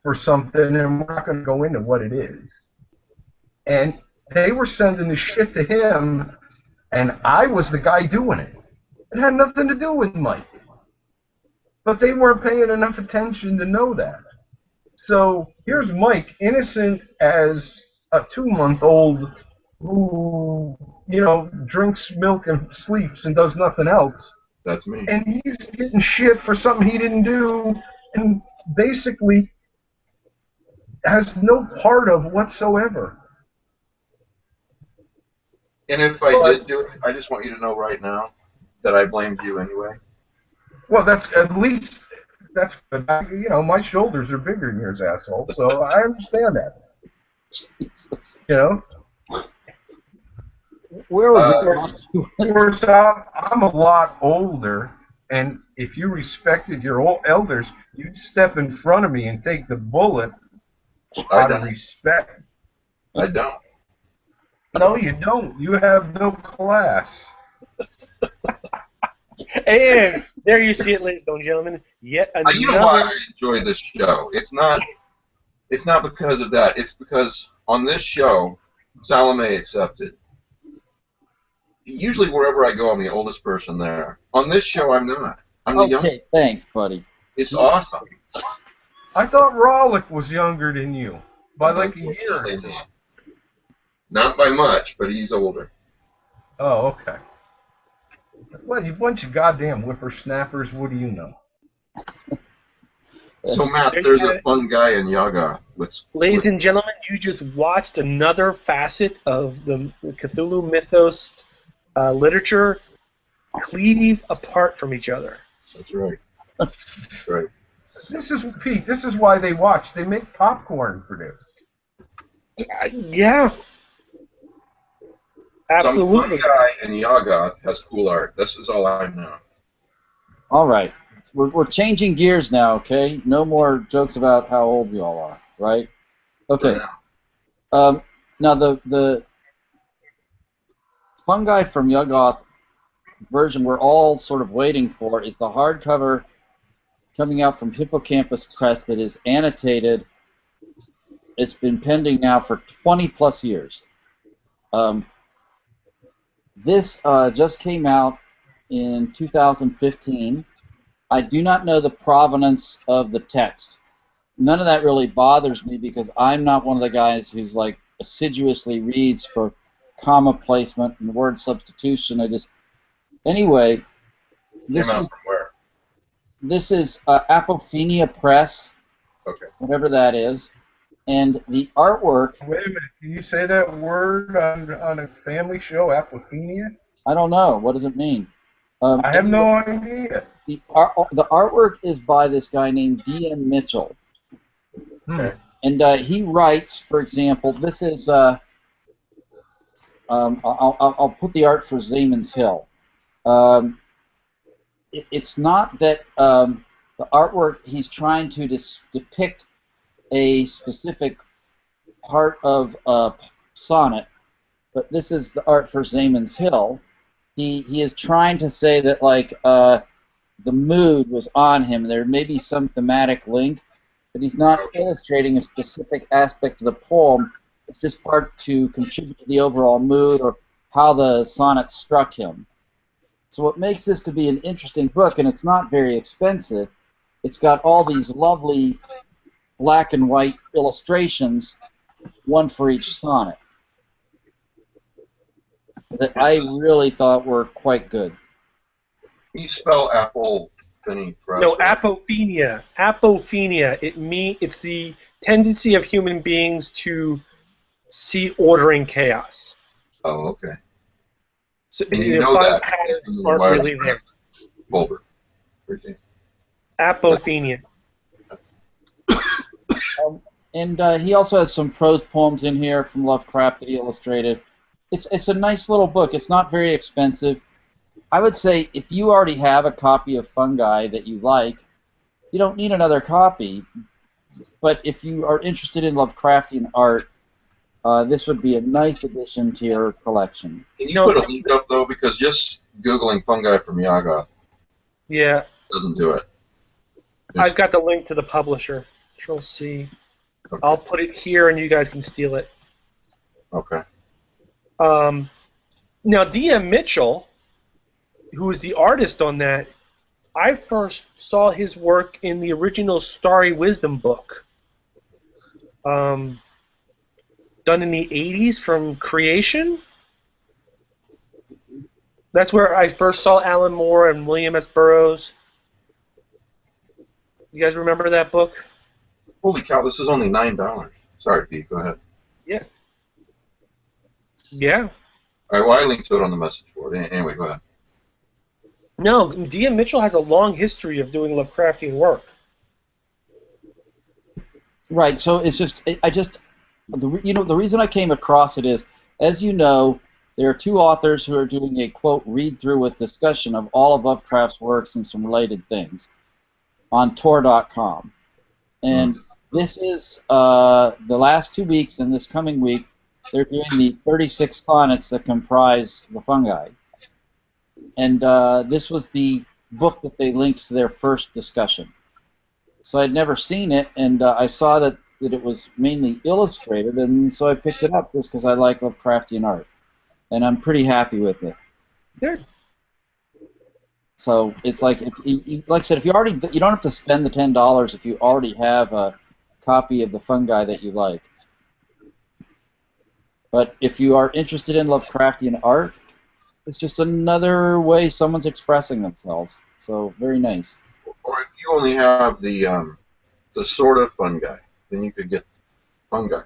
for something, and we're not going to go into what it is. And they were sending the shit to him, and I was the guy doing it. It had nothing to do with Mike. But they weren't paying enough attention to know that. So here's Mike, innocent as a 2-month-old who, drinks milk and sleeps and does nothing else. That's me. And he's getting shit for something he didn't do, and basically has no part of whatsoever. And if I did do it, I just want you to know right now that I blamed you anyway. Well, that's good. My shoulders are bigger than yours, asshole. So I understand that. Jesus. Where was I'm a lot older, and if you respected your old elders, you'd step in front of me and take the bullet out of respect. I don't. No, you don't. You have no class. And there you see it, ladies and gentlemen. Yet another. You know why I enjoy this show? It's not because of that. It's because on this show, Salome accepted. Usually wherever I go, I'm the oldest person there. On this show, I'm not. I'm the youngest. Okay, thanks, buddy. It's awesome. I thought Rollick was younger than you by like a year. Not by much, but he's older. Oh, okay. Well, you bunch of goddamn whippersnappers. What do you know? So, Matt, there's a fun guy in Yaga. Ladies and gentlemen, you just watched another facet of the Cthulhu mythos literature cleave apart from each other. That's right. That's right. Pete, this is why they watch. They make popcorn for this. Yeah. Absolutely. Some fun guy in Yaga has cool art. This is all I know. All right. We're changing gears now, okay? No more jokes about how old we all are, right? Okay. Now, the fungi from Yuggoth version we're all sort of waiting for is the hardcover coming out from Hippocampus Press that is annotated. It's been pending now for 20-plus years. This just came out in 2015. I do not know the provenance of the text. None of that really bothers me because I'm not one of the guys who's like assiduously reads for comma placement and word substitution. Anyway, this is Apophenia Press, okay, whatever that is, and the artwork. Wait a minute, can you say that word on a family show, Apophenia? I don't know. What does it mean? I have no idea. The artwork is by this guy named D.M. Mitchell. Hmm. And he writes, for example, this is, I'll put the art for Zayman's Hill. It's not that the artwork, he's trying to depict a specific part of a sonnet, but this is the art for Zayman's Hill. He is trying to say that, like, the mood was on him. There may be some thematic link, but he's not illustrating a specific aspect of the poem. It's just part to contribute to the overall mood or how the sonnet struck him. So what makes this to be an interesting book, and it's not very expensive, it's got all these lovely black and white illustrations, one for each sonnet, that I really thought were quite good. Can you spell apple, Penny? No, apophenia. Apophenia. It's the tendency of human beings to see order in chaos. Oh, okay. So And you the know five that patterns in the aren't wild really there. folder. Apophenia. And he also has some prose poems in here from Lovecraft that he illustrated. It's a nice little book. It's not very expensive. I would say if you already have a copy of Fungi that you like, you don't need another copy. But if you are interested in Lovecraftian art, this would be a nice addition to your collection. Can you put a link up, though? Because just Googling Fungi from Yagath Yeah. doesn't do it. I've got the link to the publisher. Control C. Okay. I'll put it here, and you guys can steal it. Okay. Now, D.M. Mitchell, who is the artist on that, I first saw his work in the original Starry Wisdom book, done in the 80s from Creation. That's where I first saw Alan Moore and William S. Burroughs. You guys remember that book? Holy cow, this is only $9. Sorry, Pete, go ahead. Yeah. Yeah. All right, well, I linked to it on the message board. Anyway, go ahead. No, D.M. Mitchell has a long history of doing Lovecraftian work. Right. So it's just the reason I came across it is, as you know, there are two authors who are doing a quote read through with discussion of all of Lovecraft's works and some related things on Tor.com, and this is the last 2 weeks, and this coming week they're doing the 36 sonnets that comprise the Fungi. And this was the book that they linked to their first discussion. So I'd never seen it, and I saw that it was mainly illustrated, and so I picked it up just because I like Lovecraftian art. And I'm pretty happy with it. Good. So it's like, like I said, if you don't have to spend the $10 if you already have a copy of the Fungi that you like. But if you are interested in Lovecraftian art, it's just another way someone's expressing themselves. So very nice. Or if you only have the sort of fungi, then you could get fungi.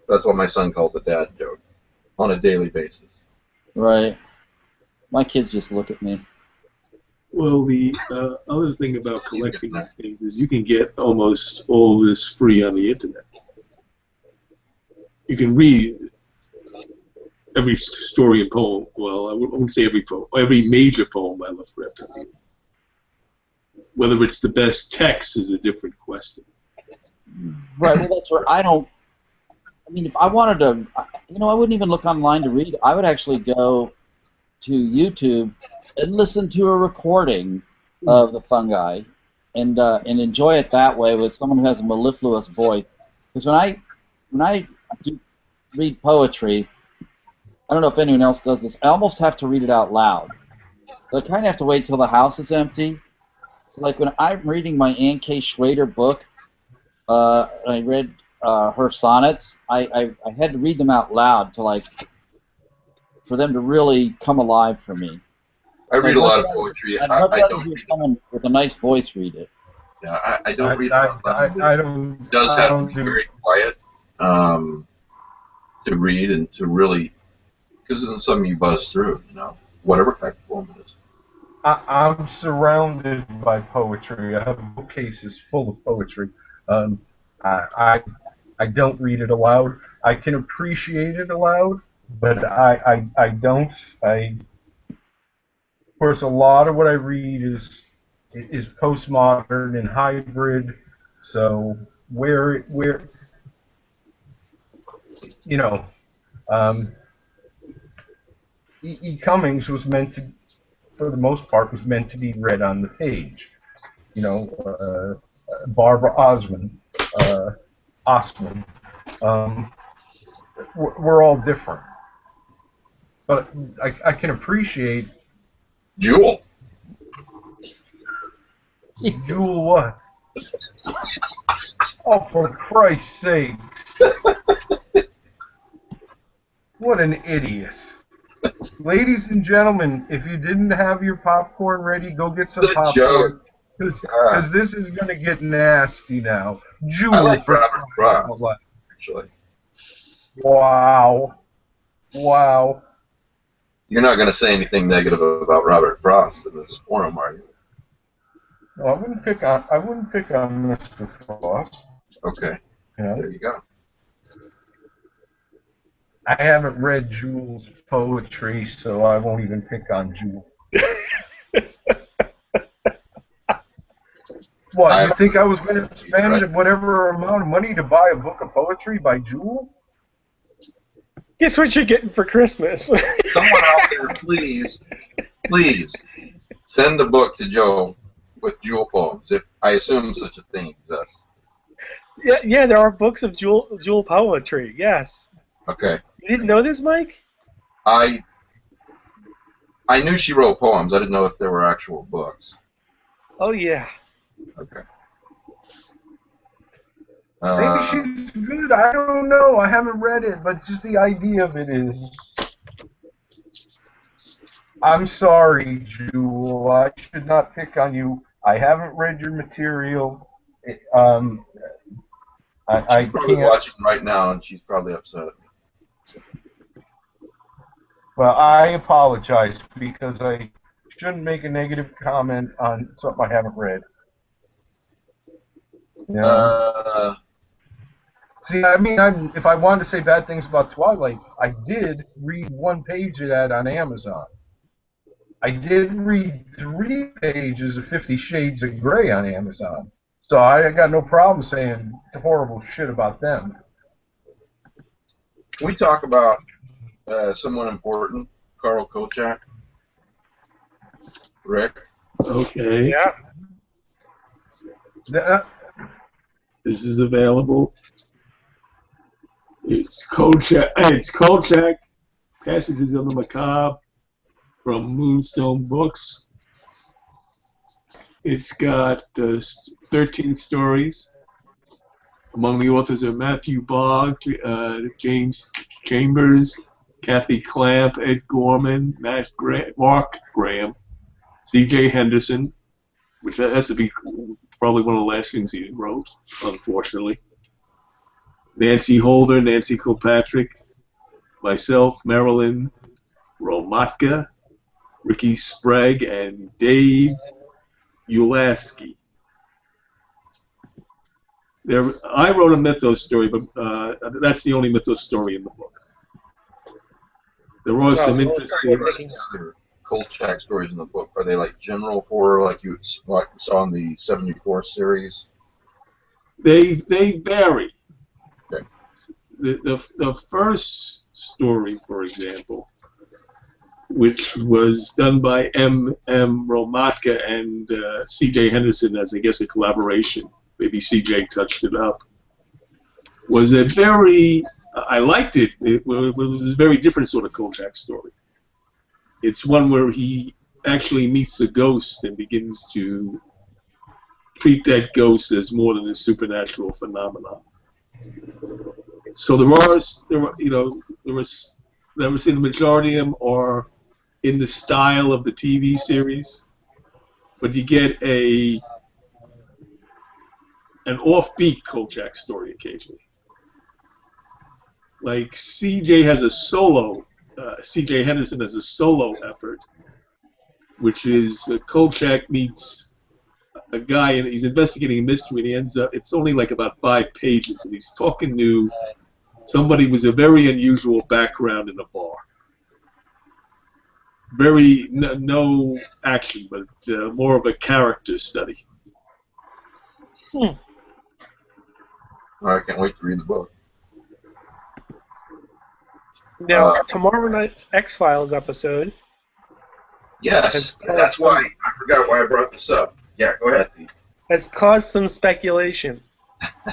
That's what my son calls a dad joke on a daily basis. Right. My kids just look at me. Well, the other thing about collecting things is you can get almost all of this free on the internet. You can read every story and poem. Well, I wouldn't say every poem. Every major poem by Lovecraft. I mean. Whether it's the best text is a different question. Right. Well, that's where I don't. I mean, if I wanted to, I wouldn't even look online to read. I would actually go to YouTube and listen to a recording of the Fungi, and enjoy it that way with someone who has a mellifluous voice. Because when I do read poetry, I don't know if anyone else does this. I almost have to read it out loud. So I kind of have to wait till the house is empty. So, like when I'm reading my Anne K. Schrader book, I read her sonnets. I had to read them out loud for them to really come alive for me. I read a lot of poetry. I'd much rather hear someone with a nice voice read it. Yeah, I don't read it out loud. I don't. It does have to be very quiet to read and to really, because then something you buzz through, whatever type of poem it is. I'm surrounded by poetry. I have bookcases full of poetry. Um, I don't read it aloud. I can appreciate it aloud, but I don't. Of course, a lot of what I read is postmodern and hybrid. So where you know, um, E. Cummings was meant to, for the most part, was meant to be read on the page. You know, Barbara Ostman. We're all different, but I can appreciate Jewel. Jewel what? Oh, for Christ's sake! What an idiot! Ladies and gentlemen, if you didn't have your popcorn ready, go get some It's a popcorn. joke. Because this is going to get nasty now. Jewel. I like for Robert Frost, crying out loud. actually. Wow. Wow. You're not going to say anything negative about Robert Frost in this forum, are you? No, I wouldn't pick on Mr. Frost. Okay. You know? There you go. I haven't read Jewel's poetry, so I won't even pick on Jewel. What, you think I was going to spend whatever amount of money to buy a book of poetry by Jewel? Guess what you're getting for Christmas? Someone out there, please send a book to Joe with Jewel poems. If I assume such a thing exists. Yeah, there are books of Jewel poetry. Yes. Okay. You didn't know this, Mike? I knew she wrote poems. I didn't know if there were actual books. Oh yeah. Okay. Maybe she's good. I don't know. I haven't read it, but just the idea of it is. I'm sorry, Jewel. I should not pick on you. I haven't read your material. She's I probably can't. watching right now, and she's probably upset at me. Well, I apologize because I shouldn't make a negative comment on something I haven't read. You know? See, I mean, if I wanted to say bad things about Twilight, I did read one page of that on Amazon. I did read 3 pages of 50 Shades of Grey on Amazon. So I got no problem saying horrible shit about them. Can we talk about someone important, Carl Kolchak? Rick? Okay. Yeah. This is available. It's Kolchak, Passages of the Macabre from Moonstone Books. It's got 13 stories. Among the authors are Matthew Bogg, James Chambers, Kathy Clamp, Ed Gorman, Mark Graham, C.J. Henderson, which has to be probably one of the last things he wrote, unfortunately. Nancy Holder, Nancy Kilpatrick, myself, Marilyn Romatka, Ricky Sprague, and Dave Ulaski. I wrote a mythos story, but that's the only mythos story in the book. There are some interesting other Kolchak stories in the book. Are they like general horror, like you saw in the 74 series? They vary. Okay. The first story, for example, which was done by M. Romatka and C.J. Henderson as, I guess, a collaboration. Maybe C.J. touched it up. Was a very, I liked it. It was a very different sort of Kolchak story. It's one where he actually meets a ghost and begins to treat that ghost as more than a supernatural phenomenon. So the majority of them are in the style of the TV series, but you get an offbeat Kolchak story occasionally. Like C.J. Henderson has a solo effort which is Kolchak meets a guy, and he's investigating a mystery, and he ends up, it's only like about 5 pages, and he's talking to somebody with a very unusual background in a bar. Very, no action, but more of a character study. I can't wait to read the book. Now, tomorrow night's X-Files episode. Yes, that's why I forgot why I brought this up. Yeah, go ahead, Pete. Has caused some speculation.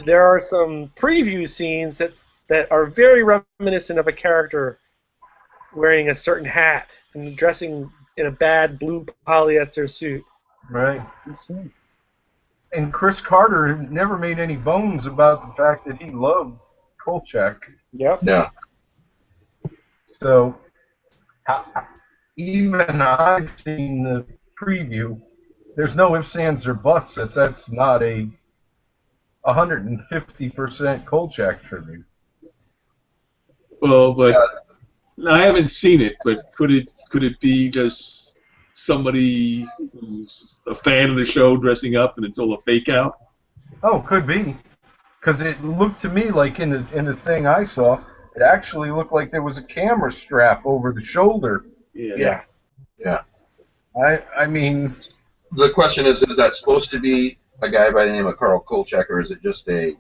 There are some preview scenes that are very reminiscent of a character wearing a certain hat and dressing in a bad blue polyester suit. Right. And Chris Carter never made any bones about the fact that he loved Kolchak. Yep. Yeah. So, even I've seen the preview. There's no ifs, ands, or buts that that's not a 150% Kolchak tribute. Well, but I haven't seen it. But could it be just somebody who's a fan of the show dressing up, and it's all a fake out? Oh, could be, because it looked to me like in the thing I saw, it actually looked like there was a camera strap over the shoulder. Yeah. I mean, The question is that supposed to be a guy by the name of Carl Kolchak, or is it just an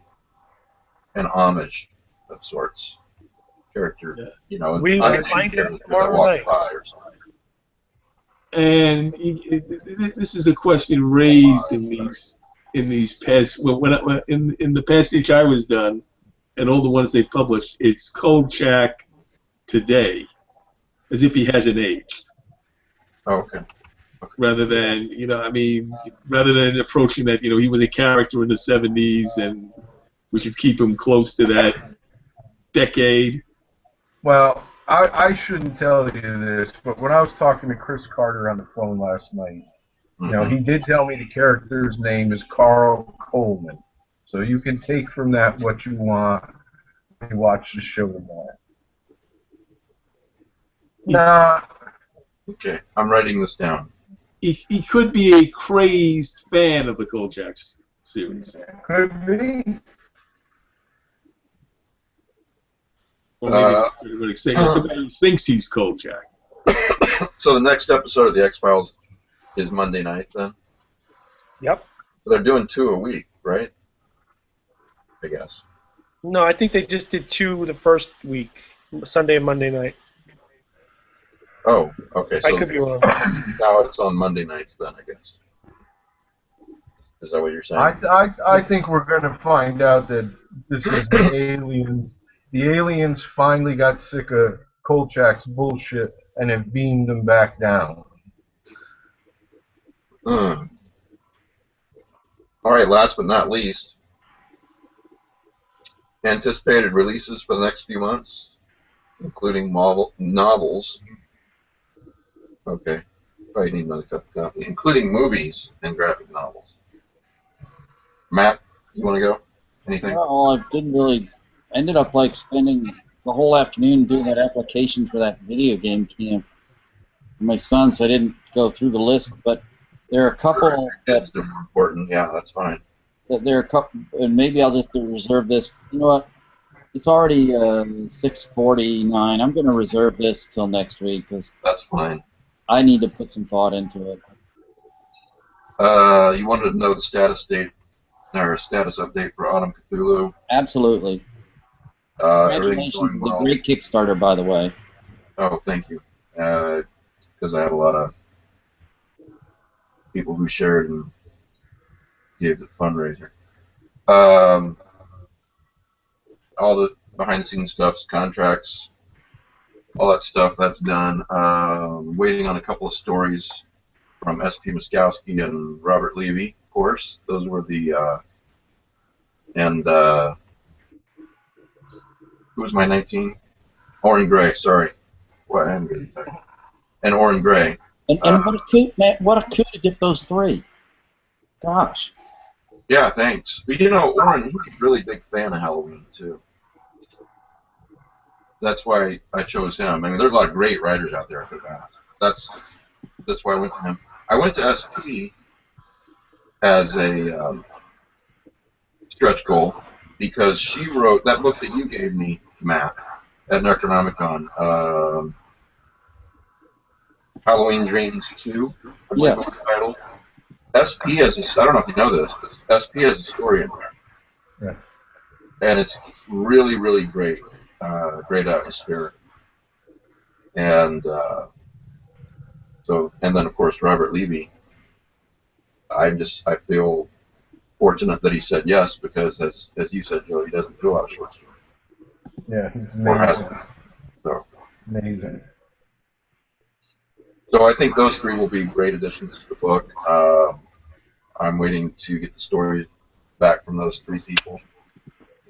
homage of sorts? Character, Yeah. We will find it tomorrow night. Or something. And this is a question raised in these past. Well, in the passage I was done, and all the ones they published, it's Kolchak today, as if he hasn't aged. Oh, okay. Rather than rather than approaching that, he was a character in the '70s, and we should keep him close to that decade. well, I shouldn't tell you this, but when I was talking to Chris Carter on the phone last night, he did tell me the character's name is Carl Coleman. So you can take from that what you want when you watch the show tomorrow. Nah. Okay, I'm writing this down. He could be a crazed fan of the Kolchak series. Could be. Or maybe somebody who thinks he's Kolchak. So the next episode of the X-Files is Monday night, then? Yep. They're doing 2 a week, right? I guess. No, I think they just did 2 the first week, Sunday and Monday night. Oh, okay. So I could be wrong. Now it's on Monday nights, then, I guess. Is that what you're saying? I think we're going to find out that this is the aliens. The aliens finally got sick of Kolchak's bullshit and have beamed them back down. All right, last but not least, anticipated releases for the next few months, including novels. Okay, probably need another cup of coffee. Including movies and graphic novels. Matt, you want to go? Anything? Well, I didn't really. I ended up spending the whole afternoon doing that application for that video game camp for my son, so I didn't go through the list. But there are a couple that are important. Yeah, that's fine. There are a couple, and maybe I'll just reserve this. You know what? It's already 6:49. I'm going to reserve this till next week because that's fine. I need to put some thought into it. You wanted to know the status update for Autumn Cthulhu? Absolutely. Everything's Congratulations going to the well. great Kickstarter, by the way. Oh, thank you. Because I had a lot of people who shared and gave the fundraiser. All the behind-the-scenes stuff, contracts, all that stuff, that's done. Waiting on a couple of stories from S.P. Muskowski and Robert Levy, of course. Those were the... who was my 19? Oren Gray, sorry. Well, I am really tired. And Oren Gray. And what a coup, Matt, what a coup to get those 3. Gosh. Yeah, thanks. But Oren, he's a really big fan of Halloween, too. That's why I chose him. I mean, there's a lot of great writers out there for that. that's why I went to him. I went to SP as a stretch goal because she wrote that book that you gave me, Matt, at Necronomicon, Halloween Dreams 2, I believe was the title. SP has I don't know if you know this, but SP has a story in there. Yeah. And it's really, really great. Great atmosphere. And and then of course Robert Levy. I feel fortunate that he said yes because as you said, Joe, he doesn't do a lot of short stories. Yeah, he's Or amazing. hasn't. So Amazing. I think those three will be great additions to the book. I'm waiting to get the stories back from those three people,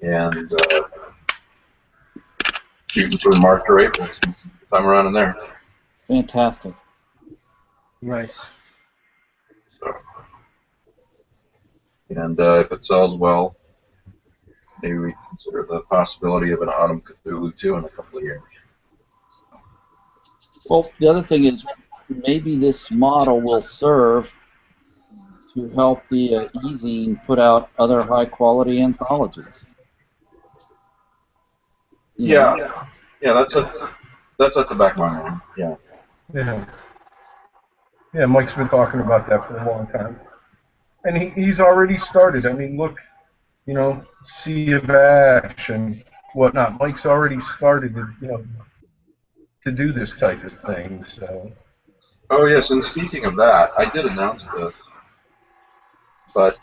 and shooting for March or April, sometime around in there. Fantastic. Nice. So, and if it sells well, maybe we consider the possibility of an Autumn Cthulhu 2 in a couple of years. Well, the other thing is maybe this model will serve to help the eZine put out other high-quality anthologies. You know? Yeah, that's at the back of my mind. Yeah. Yeah. Yeah, Mike's been talking about that for a long time. And he's already started. I mean, look, you know, Sea of Ash and whatnot. Mike's already started, to do this type of thing. So. Oh yes, and speaking of that, I did announce this, but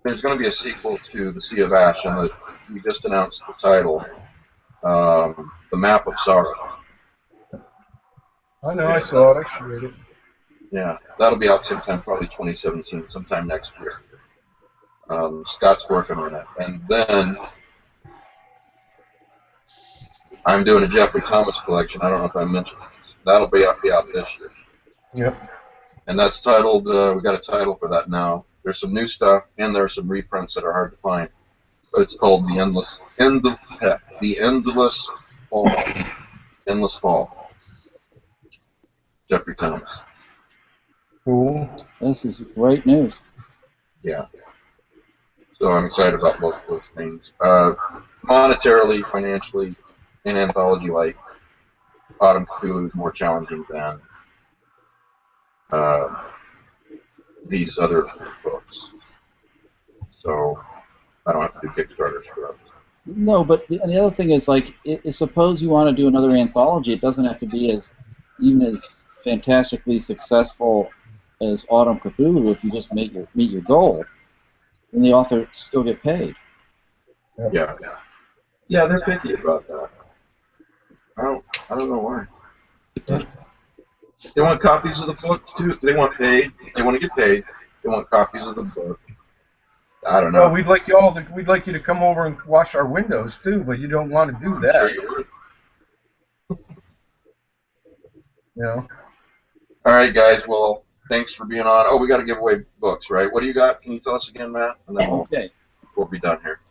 there's going to be a sequel to the Sea of Ash, and we just announced the title, The Map of Sorrow. I know, I saw it, I shared it. Yeah, that'll be out sometime, probably 2017, sometime next year. Scott's working on it. And then I'm doing a Jeffrey Thomas collection. I don't know if I mentioned this. That'll be out this year. Yep. And that's titled, we got a title for that now. There's some new stuff, and there are some reprints that are hard to find. But it's called The Endless Fall. Endless Fall. Jeffrey Thomas. Cool. This is great news. Yeah. So I'm excited about both of those things. Monetarily, financially, and anthology-like, Autumn Cthulhu is more challenging than these other books. So I don't have to do Kickstarters for those. No, but the other thing is, like, suppose you want to do another anthology, it doesn't have to be even as fantastically successful as Autumn Cthulhu if you just meet your goal, and the author still get paid. Yeah. Yeah, they're picky about that. I don't know why. They want copies of the book too. They want paid. They want to get paid. They want copies of the book. I don't know. Well, we'd like you to come over and wash our windows too, but you don't want to do that. Sure you would. You know. All right, guys. Well, thanks for being on. Oh, we got to give away books, right? What do you got? Can you tell us again, Matt? And then we'll be done here.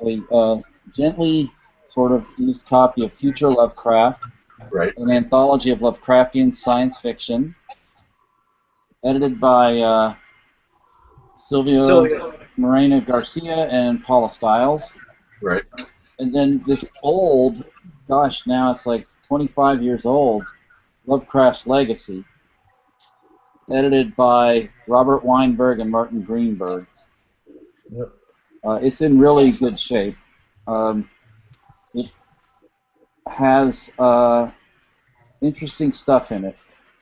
A gently sort of used copy of Future Lovecraft, right? An anthology of Lovecraftian science fiction, edited by Silvio Moreno Garcia and Paula Stiles. Right. And then this old, gosh, now it's like 25 years old, Lovecraft's Legacy, edited by Robert Weinberg and Martin Greenberg. Yep. It's in really good shape. It has interesting stuff in it,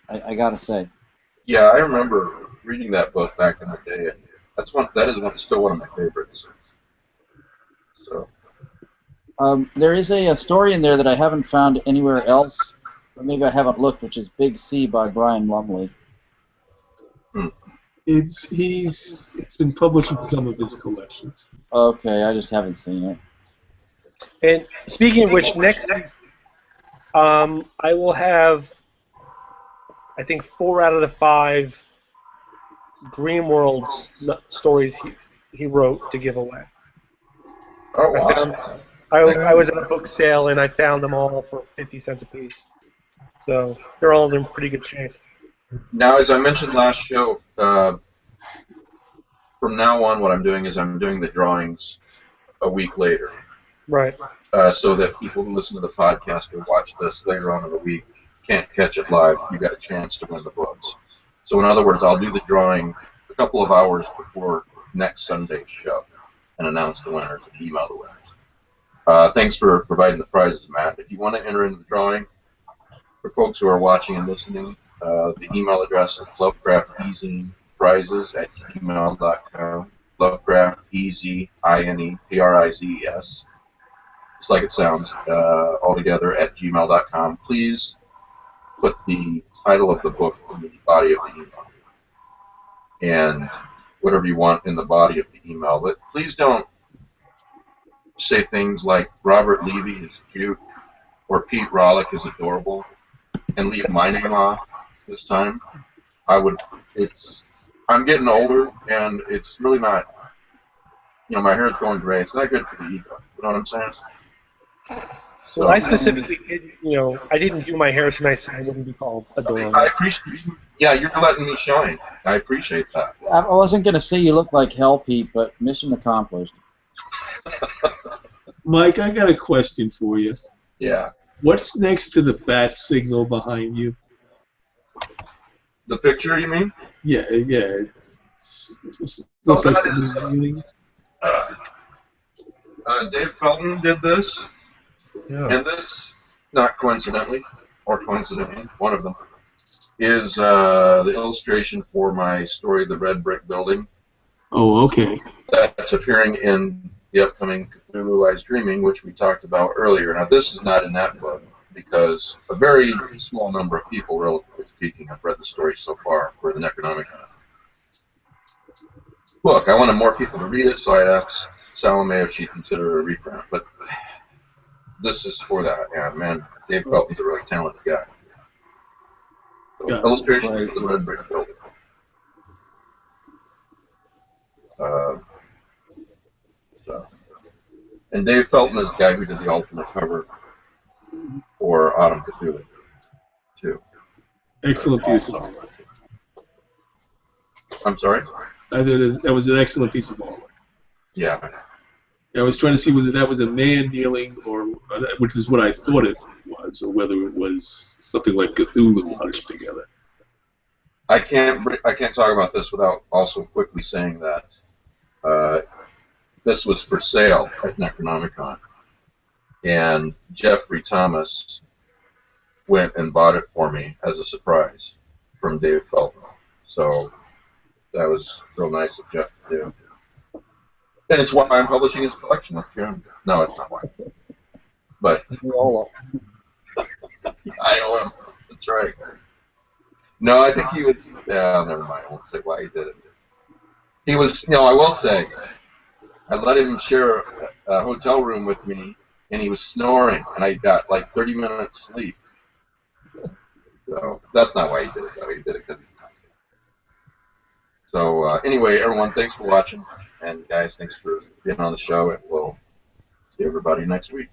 I gotta say. Yeah, I remember reading that book back in the day, and that is still one of my favorites. So. There is a story in there that I haven't found anywhere else, or maybe I haven't looked, which is Big C by Brian Lumley. He's been publishing some of his collections. Okay, I just haven't seen it. And speaking of which, next week I will have, I think, 4 out of the 5 Dream Worlds stories he wrote to give away. Oh, awesome. I was at a book sale and I found them all for 50 cents a piece. So they're all in pretty good shape. Now, as I mentioned last show, from now on, what I'm doing is I'm doing the drawings a week later, Right. so that people who listen to the podcast or watch this later on in the week can't catch it live. You got a chance to win the books. So, in other words, I'll do the drawing a couple of hours before next Sunday's show and announce the winners and email the winners. Thanks for providing the prizes, Matt. If you want to enter into the drawing, for folks who are watching and listening, the email address is lovecraftezprizes@gmail.com. Lovecraft, EZINE, PRIZES. Just like it sounds, all together at gmail.com. Please put the title of the book in the body of the email. And whatever you want in the body of the email. But please don't say things like Robert Levy is cute or Pete Rollick is adorable and leave my name off this time. I'm getting older and it's really not, my hair's going gray. It's not good for the ego. You know what I'm saying? Well, I specifically didn't, I didn't do my hair tonight, so I wouldn't be called adorable. I appreciate, you're letting me shine. I appreciate that. I wasn't going to say you look like Hale, Pete, but mission accomplished. Mike, I got a question for you. Yeah. What's next to the bat signal behind you? The picture, you mean? Yeah. Looks like something really. Dave Felton did this, Yeah. and this, not coincidentally, or coincidentally, one of them, is the illustration for my story, The Red Brick Building. Oh, okay. That's appearing in the upcoming Cthulhu Lies Dreaming, which we talked about earlier. Now, this is not in that book, because a very small number of people, relatively speaking, have read the story so far for the Necronomicon book. I wanted more people to read it, so I asked Salome if she'd consider a reprint. But this is for that, and man, Dave Felton's a really talented guy. So, Yeah. illustration for The Red Brick Building. And Dave Felton is the guy who did the alternate cover for Autumn Cthulhu, too. Excellent piece. I'm sorry? That was an excellent piece of artwork. Yeah. I was trying to see whether that was a man kneeling, or which is what I thought it was, or whether it was something like Cthulhu hunched together. I can't talk about this without also quickly saying that this was for sale at Necronomicon, and Jeffrey Thomas went and bought it for me as a surprise from Dave Felton. So that was real nice of Jeff to do. And it's why I'm publishing his collection with Jim. No, it's not why. But I owe him. That's right. No, I think he was. Never mind. I won't say why he did it. He was. I will say, I let him share a hotel room with me, and he was snoring, and I got like 30 minutes sleep. So that's not why he did it, though. He did it because he wanted to. So anyway, everyone, thanks for watching, and guys, thanks for being on the show, and we'll see everybody next week.